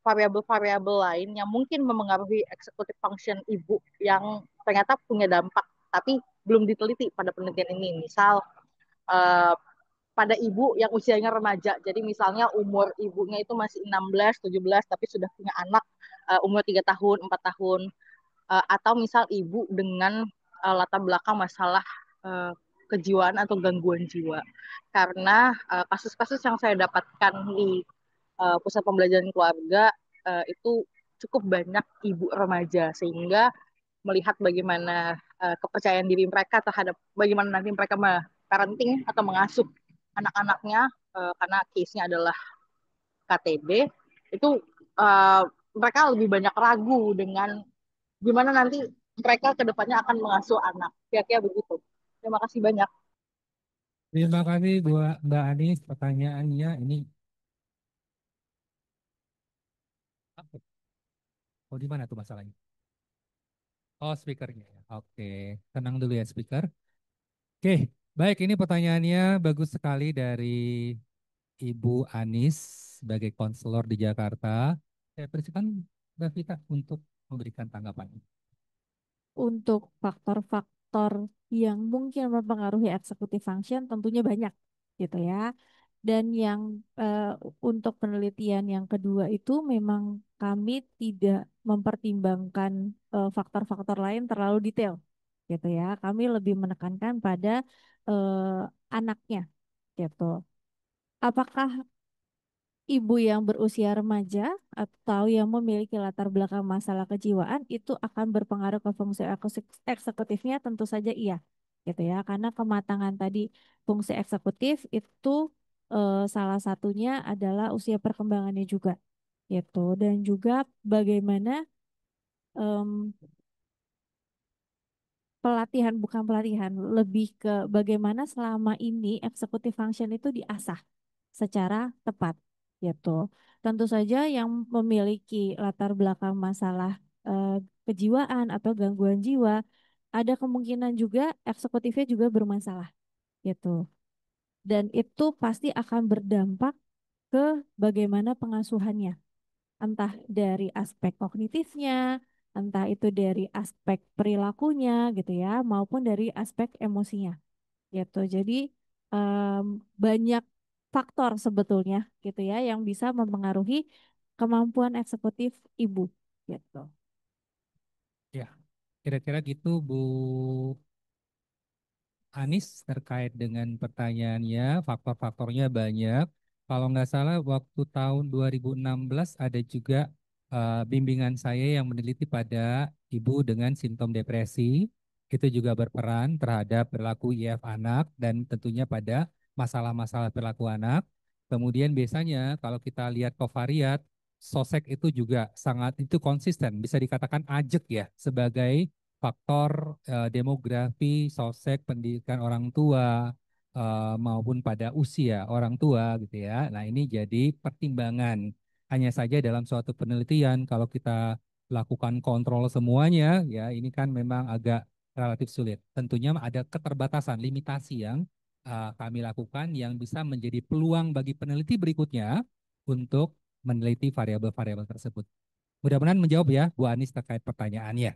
variabel-variabel lain yang mungkin memengaruhi executive function ibu yang ternyata punya dampak, tapi belum diteliti pada penelitian ini. Misal uh, pada ibu yang usianya remaja, jadi misalnya umur ibunya itu masih 16, 17, tapi sudah punya anak umur 3 tahun, 4 tahun, atau misal ibu dengan latar belakang masalah uh, kejiwaan atau gangguan jiwa. Karena kasus-kasus yang saya dapatkan di pusat pembelajaran keluarga itu cukup banyak ibu remaja, sehingga melihat bagaimana kepercayaan diri mereka terhadap bagaimana nanti mereka parenting atau mengasuh anak-anaknya, karena case-nya adalah KTB, itu uh, mereka lebih banyak ragu dengan gimana nanti mereka ke depannya akan mengasuh anak. Kira-kira begitu. Terima kasih banyak. Terima kasih buat Mbak Anis pertanyaannya ini. Oh, di mana tuh masalahnya? Oh, speakernya. Oke, tenang dulu ya speaker. Oke, baik ini pertanyaannya bagus sekali dari Ibu Anis sebagai konselor di Jakarta. Saya persilakan Mbak Vita untuk memberikan tanggapan. Untuk faktor-faktor yang mungkin mempengaruhi executive function tentunya banyak gitu ya. Dan yang untuk penelitian yang kedua itu memang kami tidak mempertimbangkan faktor-faktor lain terlalu detail gitu ya. Kami lebih menekankan pada anaknya gitu. Apakah ibu yang berusia remaja atau yang memiliki latar belakang masalah kejiwaan itu akan berpengaruh ke fungsi eksekutifnya? Tentu saja iya, gitu ya. Karena kematangan tadi fungsi eksekutif itu salah satunya adalah usia perkembangannya juga, gitu. Dan juga bagaimana em, pelatihan, bukan pelatihan, lebih ke bagaimana selama ini executive function itu diasah secara tepat gitu. Tentu saja yang memiliki latar belakang masalah kejiwaan atau gangguan jiwa ada kemungkinan juga eksekutifnya juga bermasalah gitu. Dan itu pasti akan berdampak ke bagaimana pengasuhannya, entah dari aspek kognitifnya, entah itu dari aspek perilakunya gitu ya, maupun dari aspek emosinya gitu. Jadi em, banyak faktor sebetulnya gitu ya yang bisa mempengaruhi kemampuan eksekutif ibu gitu. Ya, kira-kira gitu Bu Anis terkait dengan pertanyaannya, faktor-faktornya banyak. Kalau nggak salah waktu tahun 2016 ada juga bimbingan saya yang meneliti pada ibu dengan simptom depresi. Itu juga berperan terhadap perilaku IF anak dan tentunya pada masalah-masalah perilaku anak. Kemudian biasanya kalau kita lihat kovariat, sosek itu juga sangat itu konsisten, bisa dikatakan ajek ya sebagai faktor demografi, sosek, pendidikan orang tua maupun pada usia orang tua gitu ya. Nah, ini jadi pertimbangan. Hanya saja dalam suatu penelitian kalau kita lakukan kontrol semuanya ya, ini kan memang agak relatif sulit. Tentunya ada keterbatasan, limitasi yang kami lakukan yang bisa menjadi peluang bagi peneliti berikutnya untuk meneliti variabel-variabel tersebut. Mudah-mudahan menjawab ya Bu Anis terkait pertanyaannya.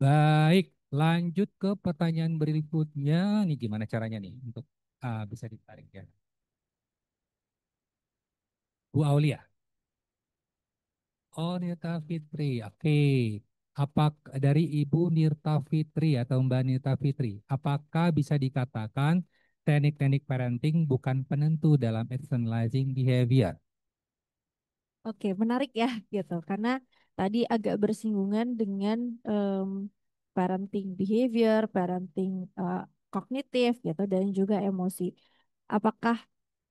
Baik, lanjut ke pertanyaan berikutnya. Nih gimana caranya nih untuk bisa ditarik ya. Bu Aulia. Oh, Nirta Fitri. Oke. Apa dari Ibu Nirta Fitri atau Mbak Nirta Fitri, apakah bisa dikatakan teknik-teknik parenting bukan penentu dalam externalizing behavior? Oke, menarik ya gitu karena tadi agak bersinggungan dengan parenting behavior, parenting kognitif gitu dan juga emosi. Apakah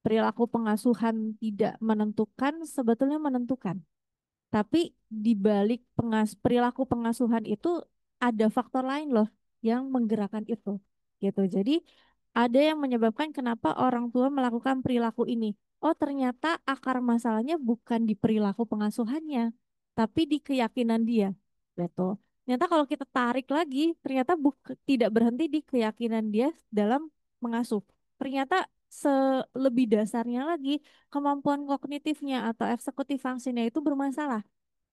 perilaku pengasuhan tidak menentukan? Sebetulnya menentukan. Tapi di balik perilaku pengasuhan itu ada faktor lain loh yang menggerakkan itu. Gitu. Jadi ada yang menyebabkan kenapa orang tua melakukan perilaku ini. Oh, ternyata akar masalahnya bukan di perilaku pengasuhannya, tapi di keyakinan dia. Gitu. Ternyata kalau kita tarik lagi, ternyata tidak berhenti di keyakinan dia dalam mengasuh. Ternyata lebih dasarnya lagi kemampuan kognitifnya atau eksekutif fungsinya itu bermasalah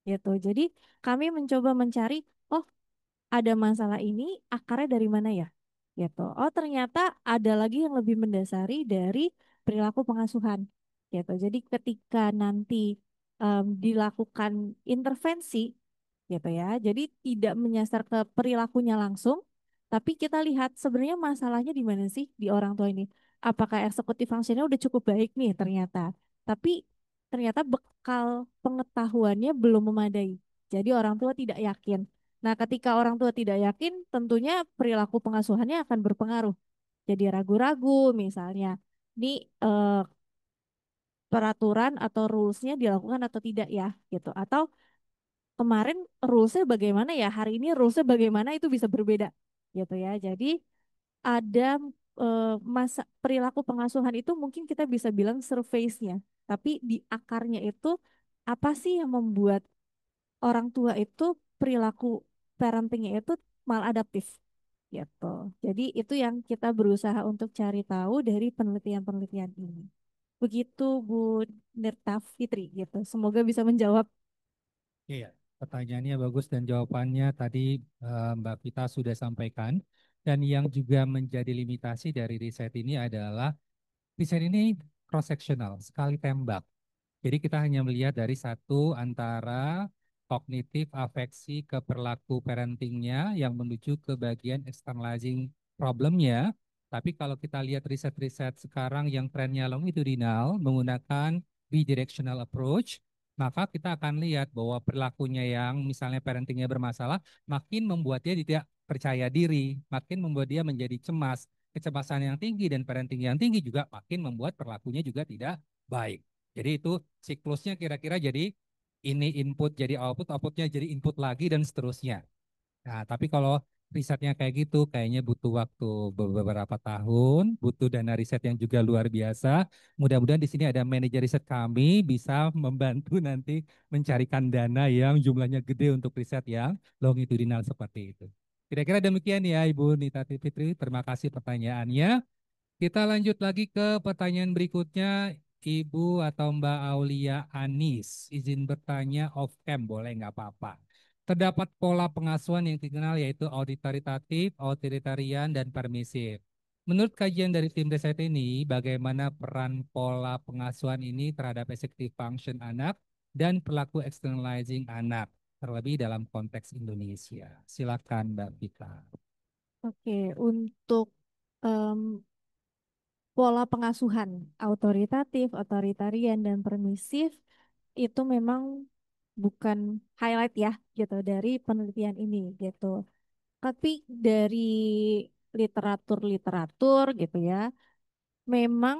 gitu. Jadi kami mencoba mencari, oh ada masalah ini akarnya dari mana ya? Gitu. Oh ternyata ada lagi yang lebih mendasari dari perilaku pengasuhan. Gitu. Jadi ketika nanti dilakukan intervensi gitu ya. Jadi tidak menyasar ke perilakunya langsung, tapi kita lihat sebenarnya masalahnya di mana sih di orang tua ini. Apakah eksekutif fungsinya udah cukup baik nih ternyata, tapi ternyata bekal pengetahuannya belum memadai. Jadi orang tua tidak yakin. Nah, ketika orang tua tidak yakin, tentunya perilaku pengasuhannya akan berpengaruh. Jadi ragu-ragu misalnya, ini peraturan atau rules-nya dilakukan atau tidak ya, gitu. Atau kemarin rules-nya bagaimana ya, hari ini rules-nya bagaimana itu bisa berbeda, gitu ya. Jadi ada masa perilaku pengasuhan itu mungkin kita bisa bilang surface-nya, tapi di akarnya itu apa sih yang membuat orang tua itu perilaku parentingnya itu maladaptif gitu. Jadi itu yang kita berusaha untuk cari tahu dari penelitian-penelitian ini. Begitu Bu Nirta Fitri gitu. Semoga bisa menjawab. Iya, pertanyaannya bagus dan jawabannya tadi Mbak Vita sudah sampaikan. Dan yang juga menjadi limitasi dari riset ini adalah riset ini cross-sectional, sekali tembak. Jadi kita hanya melihat dari satu antara kognitif, afeksi, ke perilaku parentingnya yang menuju ke bagian externalizing problemnya. Tapi kalau kita lihat riset-riset sekarang yang trennya longitudinal menggunakan bidirectional approach, maka kita akan lihat bahwa perilakunya yang misalnya parentingnya bermasalah, makin membuat dia tidak percaya diri, makin membuat dia menjadi cemas. Kecemasan yang tinggi dan parenting yang tinggi juga makin membuat perilakunya juga tidak baik. Jadi itu siklusnya kira-kira jadi ini input jadi output, outputnya jadi input lagi dan seterusnya. Nah, tapi kalau risetnya kayak gitu, kayaknya butuh waktu beberapa tahun, butuh dana riset yang juga luar biasa. Mudah-mudahan di sini ada manajer riset kami bisa membantu nanti mencarikan dana yang jumlahnya gede untuk riset yang longitudinal seperti itu. Kira-kira demikian ya Ibu Nita Fitri, terima kasih pertanyaannya. Kita lanjut lagi ke pertanyaan berikutnya. Ibu atau Mbak Aulia Anis, izin bertanya off cam, boleh nggak apa-apa. Terdapat pola pengasuhan yang dikenal yaitu autoritatif, authoritarian, dan permisif. Menurut kajian dari tim riset ini, bagaimana peran pola pengasuhan ini terhadap executive function anak dan perilaku externalizing anak, terlebih dalam konteks Indonesia. Silakan Mbak Vita. Oke, untuk em, pola pengasuhan autoritatif, otoritarian, dan permisif itu memang bukan highlight ya gitu dari penelitian ini gitu. Tapi dari literatur-literatur gitu ya, memang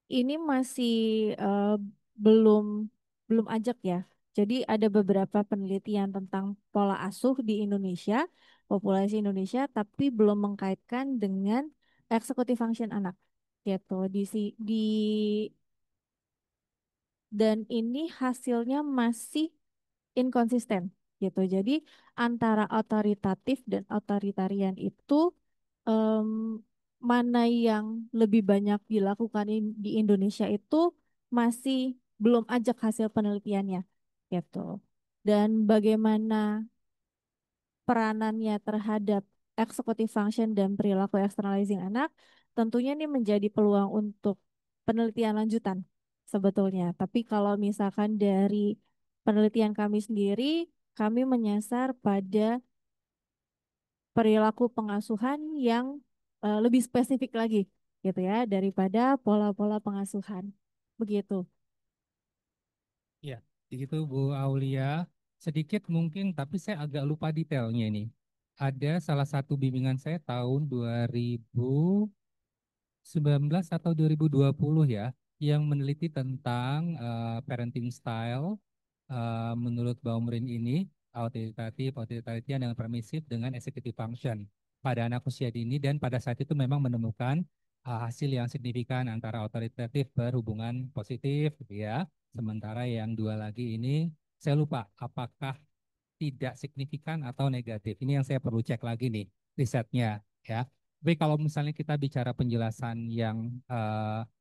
ini masih eh, belum belum ajak ya. Jadi ada beberapa penelitian tentang pola asuh di Indonesia, populasi Indonesia, tapi belum mengkaitkan dengan executive function anak gitu. Di dan ini hasilnya masih inkonsisten gitu. Jadi antara otoritatif dan otoritarian itu em, mana yang lebih banyak dilakukan di Indonesia itu masih belum ajak hasil penelitiannya gitu. Dan bagaimana peranannya terhadap executive function dan perilaku externalizing anak, tentunya ini menjadi peluang untuk penelitian lanjutan sebetulnya. Tapi kalau misalkan dari penelitian kami sendiri, kami menyasar pada perilaku pengasuhan yang lebih spesifik lagi gitu ya daripada pola-pola pengasuhan. Begitu. Ya, begitu Bu Aulia. Sedikit mungkin, tapi saya agak lupa detailnya ini. Ada salah satu bimbingan saya tahun 2019 atau 2020 ya, yang meneliti tentang parenting style menurut Baumrin ini, autoritatif, authoritarian, yang permisif dengan executive function pada anak usia dini, dan pada saat itu memang menemukan hasil yang signifikan antara autoritatif berhubungan positif gitu ya. Sementara yang dua lagi ini saya lupa apakah tidak signifikan atau negatif. Ini yang saya perlu cek lagi nih risetnya ya. Tapi kalau misalnya kita bicara penjelasan yang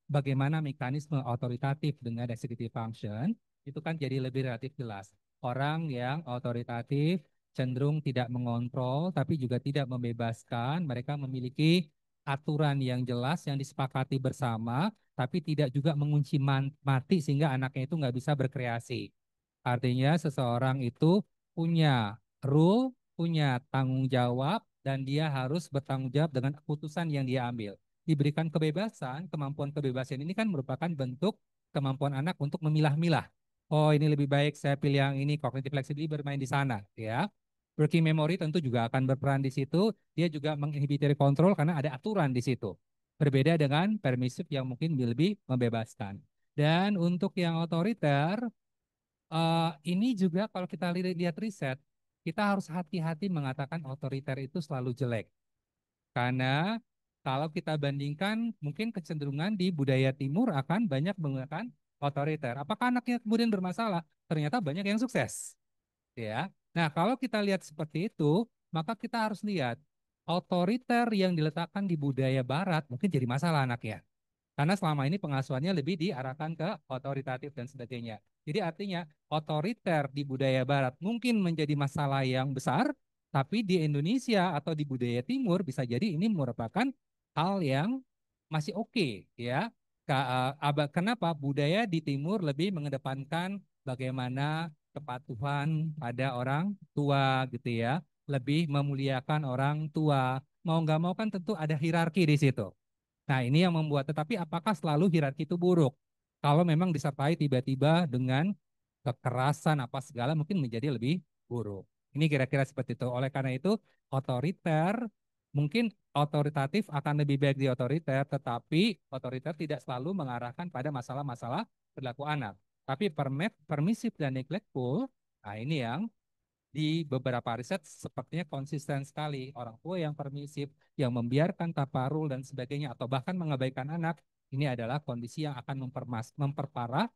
bagaimana mekanisme otoritatif dengan executive function, itu kan jadi lebih relatif jelas. Orang yang otoritatif cenderung tidak mengontrol, tapi juga tidak membebaskan. Mereka memiliki aturan yang jelas yang disepakati bersama, tapi tidak juga mengunci mati sehingga anaknya itu nggak bisa berkreasi. Artinya seseorang itu punya rule, punya tanggung jawab, dan dia harus bertanggung jawab dengan keputusan yang dia ambil. Diberikan kebebasan, kemampuan kebebasan ini kan merupakan bentuk kemampuan anak untuk memilah-milah. oh ini lebih baik saya pilih yang ini, cognitive flexibility bermain di sana, ya. Working memory tentu juga akan berperan di situ. Dia juga menginhibitory control karena ada aturan di situ. Berbeda dengan permissive yang mungkin lebih membebaskan. Dan untuk yang otoriter, ini juga kalau kita lihat riset, kita harus hati-hati mengatakan otoriter itu selalu jelek. Karena kalau kita bandingkan mungkin kecenderungan di budaya timur akan banyak menggunakan otoriter. Apakah anaknya kemudian bermasalah? Ternyata banyak yang sukses. Ya. Nah, kalau kita lihat seperti itu, maka kita harus lihat otoriter yang diletakkan di budaya barat mungkin jadi masalah anaknya. Karena selama ini pengasuhannya lebih diarahkan ke otoritatif dan sebagainya. Jadi artinya otoriter di budaya barat mungkin menjadi masalah yang besar, tapi di Indonesia atau di budaya timur bisa jadi ini merupakan hal yang masih oke, ya. Kenapa budaya di timur lebih mengedepankan bagaimana kepatuhan pada orang tua gitu ya, lebih memuliakan orang tua. Mau nggak mau kan tentu ada hierarki di situ. Nah, ini yang membuat, tetapi apakah selalu hierarki itu buruk? Kalau memang disertai tiba-tiba dengan kekerasan apa segala mungkin menjadi lebih buruk. Ini kira-kira seperti itu. Oleh karena itu, otoriter, mungkin otoritatif akan lebih baik di otoriter, tetapi otoriter tidak selalu mengarahkan pada masalah-masalah perilaku anak. Tapi permisif dan neglectful, nah ini yang di beberapa riset sepertinya konsisten sekali. Orang tua yang permisif, yang membiarkan taparul dan sebagainya, atau bahkan mengabaikan anak, ini adalah kondisi yang akan memperparah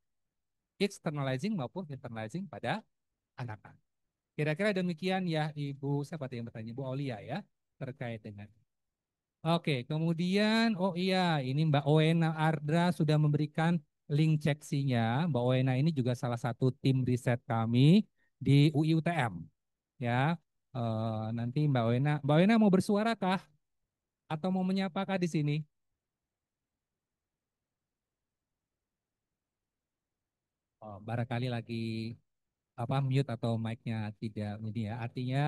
externalizing maupun internalizing pada anak-anak. Kira-kira demikian ya Ibu, siapa tadi yang bertanya? Ibu Aulia ya, terkait dengan. Oke, kemudian, oh iya, ini Mbak Oena Ardra sudah memberikan link ceksinya. Mbak Oena ini juga salah satu tim riset kami di UI UTM. Ya, nanti Mbak Wena mau bersuara kah? Atau mau menyapa kah di sini? Oh, barangkali lagi apa mute atau mic-nya tidak ini ya. Artinya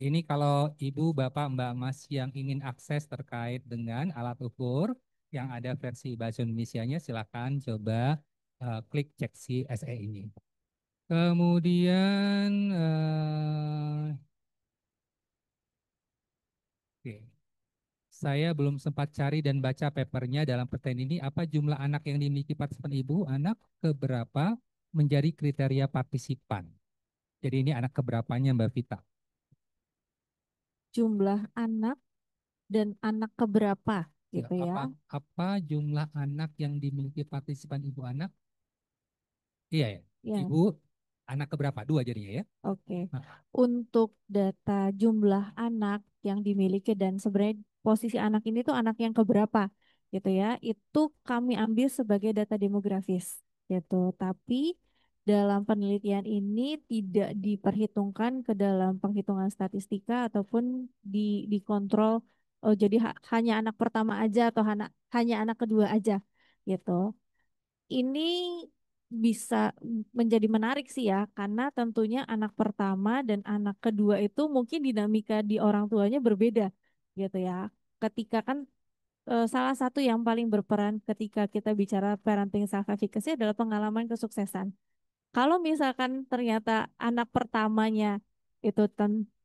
ini kalau Ibu, Bapak, Mbak, Mas yang ingin akses terkait dengan alat ukur yang ada versi bahasa Indonesianya, silakan coba klik cek si SE ini. Kemudian oke. Saya belum sempat cari dan baca papernya dalam pertanyaan ini. Apa jumlah anak yang dimiliki partisipan ibu? Anak keberapa menjadi kriteria partisipan? Jadi ini anak keberapanya Mbak Vita? Jumlah anak dan anak keberapa Ya, gitu ya. apa jumlah anak yang dimiliki partisipan ibu anak? Iya ya. Ya, Ibu anak keberapa? Dua jadinya ya. oke. Nah, Untuk data jumlah anak yang dimiliki dan sebenarnya posisi anak ini tuh anak yang keberapa gitu ya, itu kami ambil sebagai data demografis gitu. Tapi dalam penelitian ini tidak diperhitungkan ke dalam penghitungan statistika ataupun dikontrol, oh jadi hanya anak pertama aja atau hanya anak kedua aja gitu. Ini bisa menjadi menarik sih ya, karena tentunya anak pertama dan anak kedua itu mungkin dinamika di orang tuanya berbeda gitu ya. Ketika kan salah satu yang paling berperan ketika kita bicara parenting self efficacy adalah pengalaman kesuksesan. Kalau misalkan ternyata anak pertamanya itu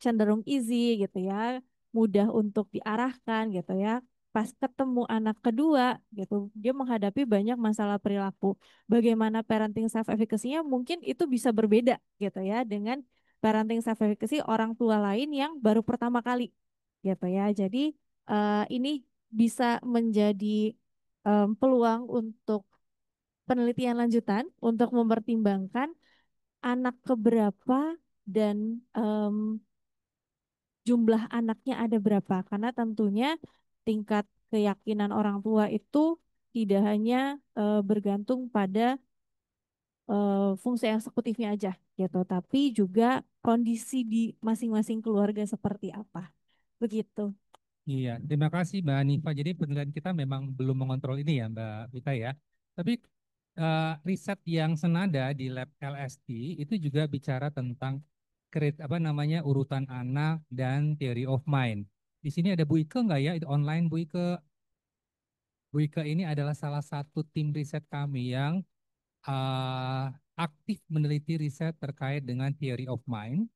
cenderung easy gitu ya, mudah untuk diarahkan gitu ya. Pas ketemu anak kedua gitu, dia menghadapi banyak masalah perilaku. Bagaimana parenting self efficacy-nya mungkin itu bisa berbeda gitu ya dengan parenting self efficacy orang tua lain yang baru pertama kali gitu ya. Jadi ini bisa menjadi peluang untuk penelitian lanjutan untuk mempertimbangkan anak keberapa dan jumlah anaknya ada berapa. Karena tentunya tingkat keyakinan orang tua itu tidak hanya bergantung pada fungsi eksekutifnya aja gitu, tapi juga kondisi di masing-masing keluarga seperti apa. Begitu. iya, terima kasih Mbak Nifa. Jadi penelitian kita memang belum mengontrol ini ya Mbak Vita ya. Tapi riset yang senada di lab LSD itu juga bicara tentang apa namanya urutan anak dan theory of mind. Di sini ada Bu Ike nggak ya? Itu online Bu Ike. Bu Ike ini adalah salah satu tim riset kami yang aktif meneliti riset terkait dengan theory of mind.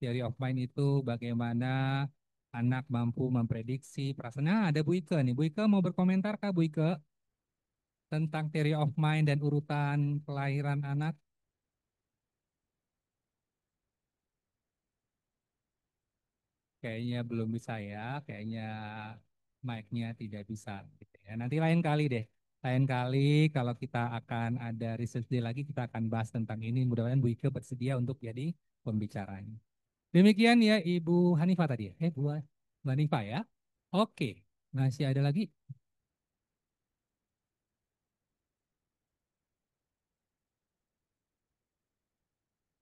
Theory of mind itu bagaimana anak mampu memprediksi perasaan. Nah, ada Bu Ike nih. Bu Ike mau berkomentar kah Bu Ike tentang theory of mind dan urutan kelahiran anak? Kayaknya belum bisa ya, kayaknya mic-nya tidak bisa gitu ya. Nanti lain kali deh. Lain kali kalau kita akan ada research day lagi, kita akan bahas tentang ini. Mudah-mudahan Bu Ike bersedia untuk jadi pembicaranya. Demikian ya Ibu Hanifah tadi ya. Bu Hanifah ya. Oke, masih ada lagi?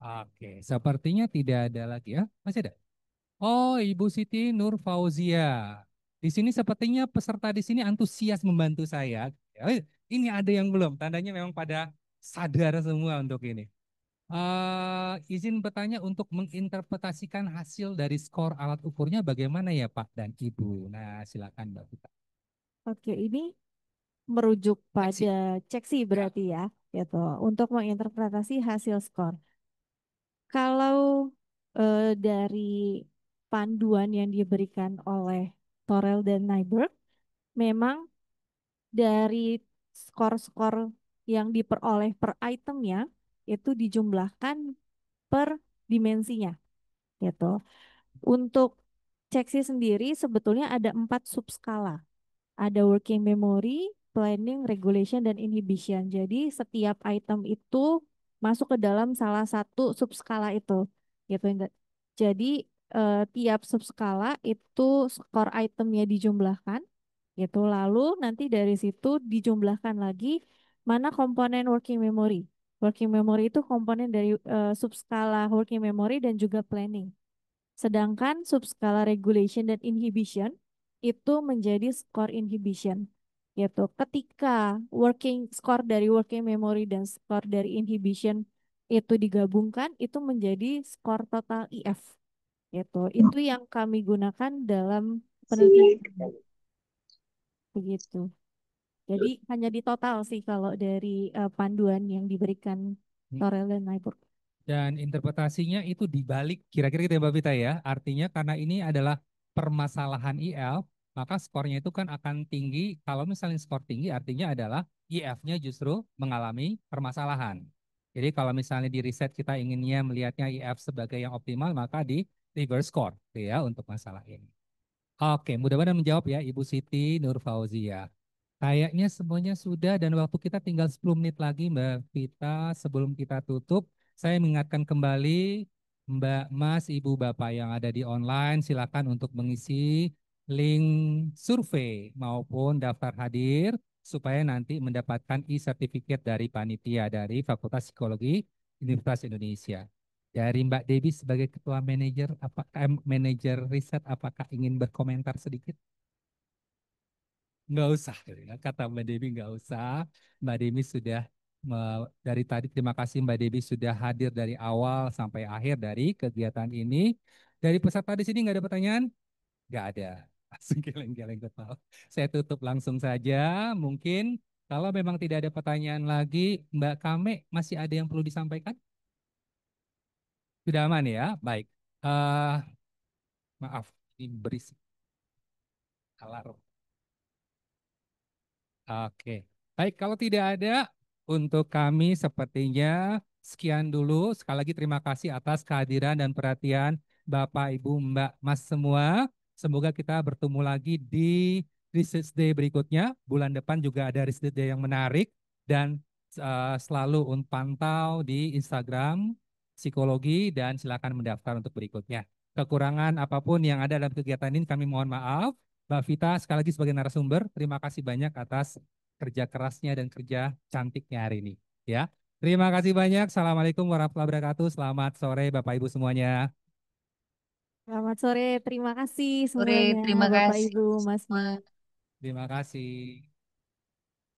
Oke, sepertinya tidak ada lagi ya. Masih ada? Oh, Ibu Siti Nur Fauzia. Di sini sepertinya peserta di sini antusias membantu saya. Ini ada yang belum, tandanya memang pada sadar semua untuk ini. Izin bertanya untuk menginterpretasikan hasil dari skor alat ukurnya bagaimana ya Pak dan Ibu? Nah, silakan Mbak Vita. Oke, ini merujuk Seksi. pada ceksi berarti ya, gitu. Untuk menginterpretasi hasil skor. Kalau dari panduan yang diberikan oleh Torel dan Nyberg, memang dari skor-skor yang diperoleh per itemnya itu dijumlahkan per dimensinya, gitu. Untuk ceksi sendiri sebetulnya ada 4 subskala. Ada working memory, planning, regulation, dan inhibition. Jadi setiap item itu masuk ke dalam salah satu subskala itu. Gitu. Jadi tiap subskala itu skor itemnya dijumlahkan. Gitu. Lalu nanti dari situ dijumlahkan lagi mana komponen working memory. Working memory itu komponen dari subskala working memory dan juga planning. Sedangkan subskala regulation dan inhibition itu menjadi skor inhibition. Gitu. Ketika working skor dari working memory dan skor dari inhibition itu digabungkan, itu menjadi skor total IF. Gitu. Itu yang kami gunakan dalam penelitian ini. Begitu. Jadi hanya di total sih kalau dari panduan yang diberikan Torel dan Nyberg. Dan interpretasinya itu dibalik kira-kira gitu ya Mbak Vita ya. Artinya karena ini adalah permasalahan IL, maka skornya itu kan akan tinggi. Kalau misalnya skor tinggi artinya adalah IF-nya justru mengalami permasalahan. Jadi kalau misalnya di riset kita inginnya melihatnya IF sebagai yang optimal, maka di reverse score gitu ya untuk masalah ini. Oke, mudah-mudahan menjawab ya Ibu Siti Nur Fauzia. Kayaknya semuanya sudah dan waktu kita tinggal 10 menit lagi Mbak Vita sebelum kita tutup. Saya mengingatkan kembali Mbak Mas, Ibu, Bapak yang ada di online silakan untuk mengisi link survei maupun daftar hadir supaya nanti mendapatkan e-certificate dari panitia dari Fakultas Psikologi Universitas Indonesia. Dari Mbak Devi sebagai ketua manajer manajer riset apakah ingin berkomentar sedikit? Nggak usah, kata Mbak Devi nggak usah. Mbak Devi sudah dari tadi terima kasih Mbak Devi sudah hadir dari awal sampai akhir dari kegiatan ini. Dari peserta di sini nggak ada pertanyaan? Nggak ada. Langsung geleng-geleng kepala. Saya tutup langsung saja. Mungkin kalau memang tidak ada pertanyaan lagi, Mbak Kame masih ada yang perlu disampaikan? Sudah aman ya? Baik. Eh maaf, ini berisik alarm. Oke, baik kalau tidak ada untuk kami sepertinya sekian dulu. Sekali lagi terima kasih atas kehadiran dan perhatian Bapak, Ibu, Mbak, Mas semua. Semoga kita bertemu lagi di Research Day berikutnya. Bulan depan juga ada Research Day yang menarik dan selalu pantau di Instagram psikologi dan silakan mendaftar untuk berikutnya. Kekurangan apapun yang ada dalam kegiatan ini kami mohon maaf. Mbak Vita, sekali lagi sebagai narasumber, terima kasih banyak atas kerja kerasnya dan kerja cantiknya hari ini. Ya, terima kasih banyak. Assalamualaikum warahmatullahi wabarakatuh. Selamat sore, Bapak Ibu semuanya. Selamat sore, terima kasih Sore, semuanya terima Bapak kasih Ibu, Masnya. semua. Terima kasih.